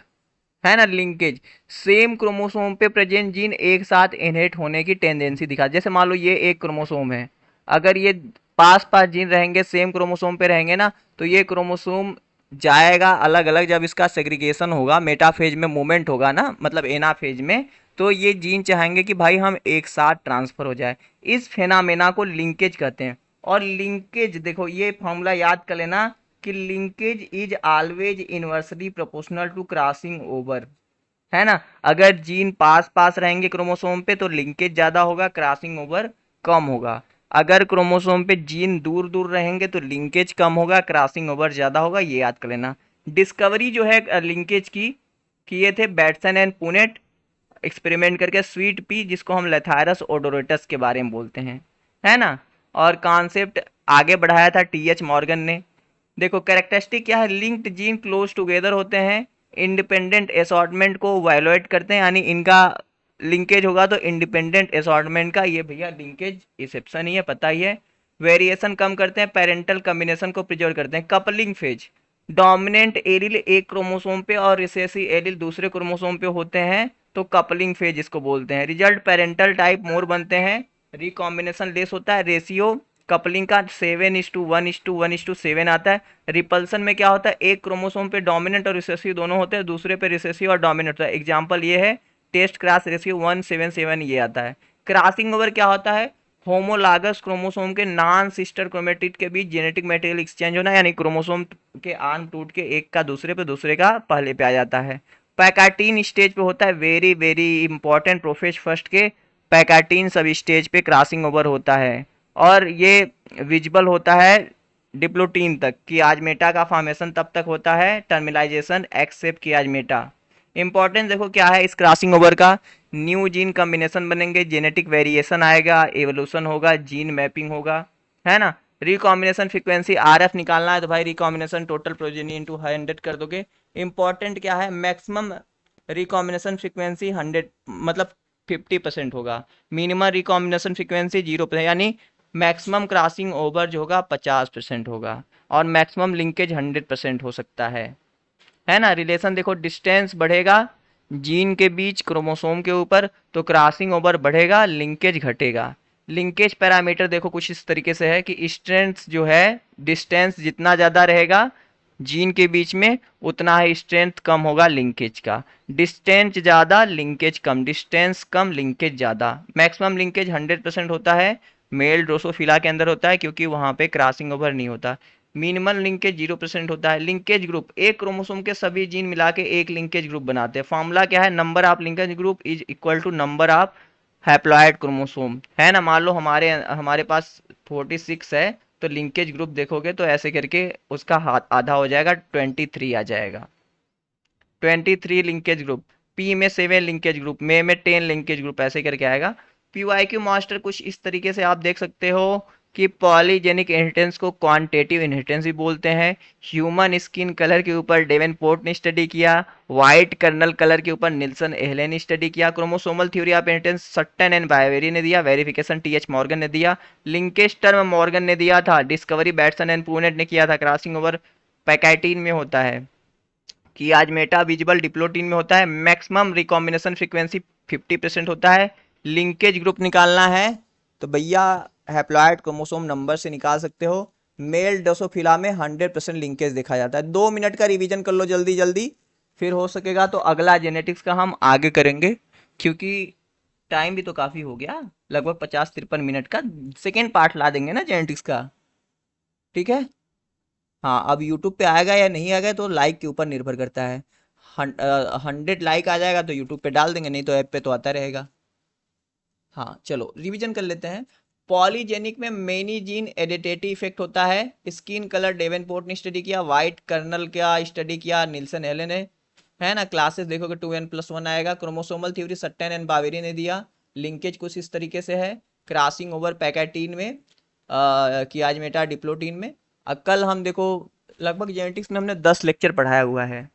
है ना लिंकेज। सेम क्रोमोसोम पे प्रेजेंट जीन एक साथ इनहेरिट होने की टेंडेंसी दिखा, जैसे मान लो ये एक क्रोमोसोम है, अगर ये पास पास जीन रहेंगे सेम क्रोमोसोम पे रहेंगे ना, तो ये क्रोमोसोम जाएगा अलग अलग, जब इसका सेग्रीगेशन होगा मेटाफेज में मूवमेंट होगा ना, मतलब एनाफेज में, तो ये जीन चाहेंगे कि भाई हम एक साथ ट्रांसफर हो जाए। इस फेनामेना को लिंकेज कहते हैं। और लिंकेज देखो ये फॉर्मूला याद कर लेना कि linkage is always inversely proportional to crossing over, है ना। अगर जीन पास पास रहेंगे क्रोमोसोम पे तो लिंकेज ज्यादा होगा, क्रॉसिंग ओवर कम होगा। अगर क्रोमोसोम पे जीन दूर दूर रहेंगे तो लिंकेज कम होगा, क्रॉसिंग ओवर ज्यादा होगा, ये याद कर लेना। डिस्कवरी जो है लिंकेज की किए थे बैटसन एंड पुनेट एक्सपेरिमेंट करके, स्वीट पी जिसको हम लेथायरस ओडोरेटस के बारे में बोलते हैं, है ना। और कॉन्सेप्ट आगे बढ़ाया था टीएच मॉर्गन ने। देखो कैरेक्टरिस्टिक क्या है, लिंक्ड जीन क्लोज टुगेदर होते हैं, इंडिपेंडेंट असॉर्टमेंट को वायलेट करते हैं, यानी इनका लिंकेज होगा तो इंडिपेंडेंट असॉर्टमेंट का ये भैया लिंकेज एक्सेप्शन ही है, पता ही है। वेरिएशन कम करते हैं, पेरेंटल कॉम्बिनेशन को प्रिजर्व करते हैं। कपलिंग फेज, डोमिनेंट एलिल एक क्रोमोसोम पे और रिसेसिव एलिल दूसरे क्रोमोसोम पे होते हैं तो कपलिंग फेज इसको बोलते हैं। रिजल्ट पेरेंटल टाइप मोर बनते हैं, रिकॉम्बिनेशन लेस होता है, रेशियो कपलिंग का 7:1:1:7 आता है। रिपल्सन में क्या होता है, एक क्रोमोसोम पे डोमिनेंट और रिसेसिव दोनों होते हैं, दूसरे पे रिसेसिव और डोमिनेंट होता है। एग्जांपल ये है टेस्ट क्रॉस रेशियो 1:7:7 ये आता है। क्रॉसिंग ओवर क्या होता है, होमोलागस क्रोमोसोम के नॉन सिस्टर क्रोमेटिड के बीच जेनेटिक मटेरियल एक्सचेंज होना, यानी क्रोमोसोम के आर्म टूट के एक का दूसरे पे दूसरे का पहले पे आ जाता है। पैकाटीन स्टेज पे होता है, very very important, prophase first के पैकाटीन सब स्टेज पे क्रॉसिंग ओवर होता है। और ये विजिबल होता है डिप्लोटीन तक कि आज मेटा का फॉर्मेशन तब तक होता है टर्मिलाइजेशन एक्सेप्ट कि आज मेटा। इंपॉर्टेंस देखो क्या है इस क्रॉसिंग ओवर का, न्यू जीन कॉम्बिनेशन बनेंगे, जेनेटिक वेरिएशन आएगा, एवोल्यूशन होगा, जीन मैपिंग होगा, है ना। रिकॉम्बिनेशन फ्रीक्वेंसी आरएफ निकालना है तो भाई रिकॉम्बिनेशन टोटल प्रोजेनी इंटू 100 कर दोगे। इंपॉर्टेंट क्या है, मैक्सिमम रिकॉम्बिनेशन फ्रीक्वेंसी 100 मतलब 50% होगा, मिनिमम रिकॉम्बिनेशन फ्रीक्वेंसी 0%, यानी मैक्सिमम क्रॉसिंग ओवर जो होगा 50% होगा, और मैक्सिमम लिंकेज 100% हो सकता है ना। रिलेशन देखो, डिस्टेंस बढ़ेगा जीन के बीच क्रोमोसोम के ऊपर तो क्रॉसिंग ओवर बढ़ेगा, लिंकेज घटेगा। लिंकेज पैरामीटर देखो कुछ इस तरीके से है कि स्ट्रेंथ जो है, डिस्टेंस जितना ज़्यादा रहेगा जीन के बीच में उतना ही स्ट्रेंथ कम होगा लिंकेज का। डिस्टेंस ज़्यादा लिंकेज कम, डिस्टेंस कम लिंकेज ज़्यादा। मैक्सिमम लिंकेज 100% होता है, मेल ड्रोसोफिला के अंदर होता है क्योंकि वहाँ पे क्रॉसिंग ओवर नहीं होता। मिनिमल लिंकेज 0% होता है। लिंकेज ग्रुप, एक क्रोमोसोम के सभी जीन मिला के एक लिंकेज ग्रुप बनाते हैं। फॉर्मूला क्या है, number of linkage group is equal to number of haploid chromosome, है ना। मान लो हमारे हमारे पास 46 है तो लिंकेज ग्रुप देखोगे तो ऐसे करके उसका हाथ आधा हो जाएगा, 23 आ जाएगा। 23 लिंकेज ग्रुप, पी में 7 लिंकेज ग्रुप, में 10 लिंकेज ग्रुप, ऐसे करके आएगा। पीवाईक्यू मास्टर कुछ इस तरीके से आप देख सकते हो कि पॉलीजेनिक इनहेरिटेंस को क्वांटिटेटिव इनहेरिटेंस भी बोलते हैं। ह्यूमन स्किन कलर के ऊपर डेवेनपोर्ट ने स्टडी किया, व्हाइट कर्नल कलर के ऊपर निल्सन एहले ने स्टडी किया। Chromosomal theory of inheritance Sutton and Boveri ने दिया, वेरिफिकेशन टीएच मॉर्गन ने दिया, लिंकेज टर्म मॉर्गन ने दिया था, डिस्कवरी बैटसन एंड पूनेट ने किया था। क्रॉसिंग ओवर पैकाइटीन में होता है कि आज मेटा विजिबल डिप्लोटीन में होता है। मैक्सिमम रिकॉम्बिनेशन फ्रीक्वेंसी 50% होता है। लिंकेज ग्रुप निकालना है तो भैया हैप्लॉइड क्रोमोसोम नंबर से निकाल सकते हो। मेल ड्रोसोफिला में 100% लिंकेज देखा जाता है। 2 मिनट का रिवीजन कर लो जल्दी जल्दी, फिर हो सकेगा तो अगला जेनेटिक्स का हम आगे करेंगे, क्योंकि टाइम भी तो काफ़ी हो गया, लगभग 50-53 मिनट का। सेकेंड पार्ट ला देंगे ना जेनेटिक्स का, ठीक है। हाँ, अब यूट्यूब पे आएगा या नहीं आएगा तो लाइक के ऊपर निर्भर करता है। 100 लाइक आ जाएगा तो यूट्यूब पे डाल देंगे, नहीं तो ऐप पे तो आता रहेगा। हाँ चलो रिवीजन कर लेते हैं। पॉलीजेनिक में मेनी जीन एडिटेटिव इफेक्ट होता है। स्किन कलर डेवेनपोर्ट ने स्टडी किया, वाइट कर्नल का स्टडी किया निल्सन एले ने, है ना। क्लासेस देखोगे 2n+1 आएगा। क्रोमोसोमल थ्योरी सट्टन एंड बावेरी ने दिया। लिंकेज कुछ इस तरीके से है, क्रॉसिंग ओवर पैकेटीन में, कियाजमेटा डिप्लोटीन में। कल हम देखो लगभग जेनेटिक्स में हमने 10 लेक्चर पढ़ाया हुआ है,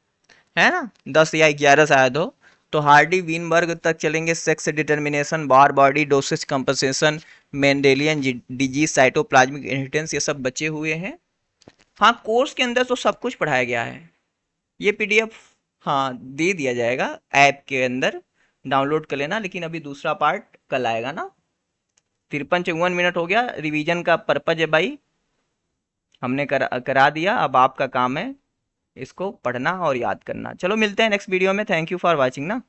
है ना, 10 या 11 शायद हो। तो हार्डी वीनबर्ग तक चलेंगे, sex determination, Barr body, dosage compensation, Mendelian disease, cytoplasmic inheritance, ये सब बचे हुए हैं। हाँ, कोर्स के अंदर तो सब कुछ पढ़ाया गया है। ये पीडीएफ हाँ दे दिया जाएगा ऐप के अंदर, डाउनलोड कर लेना। लेकिन अभी दूसरा पार्ट कल आएगा ना। 53-54 मिनट हो गया, रिवीजन का पर्पज है भाई, हमने करा दिया। अब आपका काम है इसको पढ़ना और याद करना। चलो मिलते हैं नेक्स्ट वीडियो में। थैंक यू फॉर वॉचिंग ना।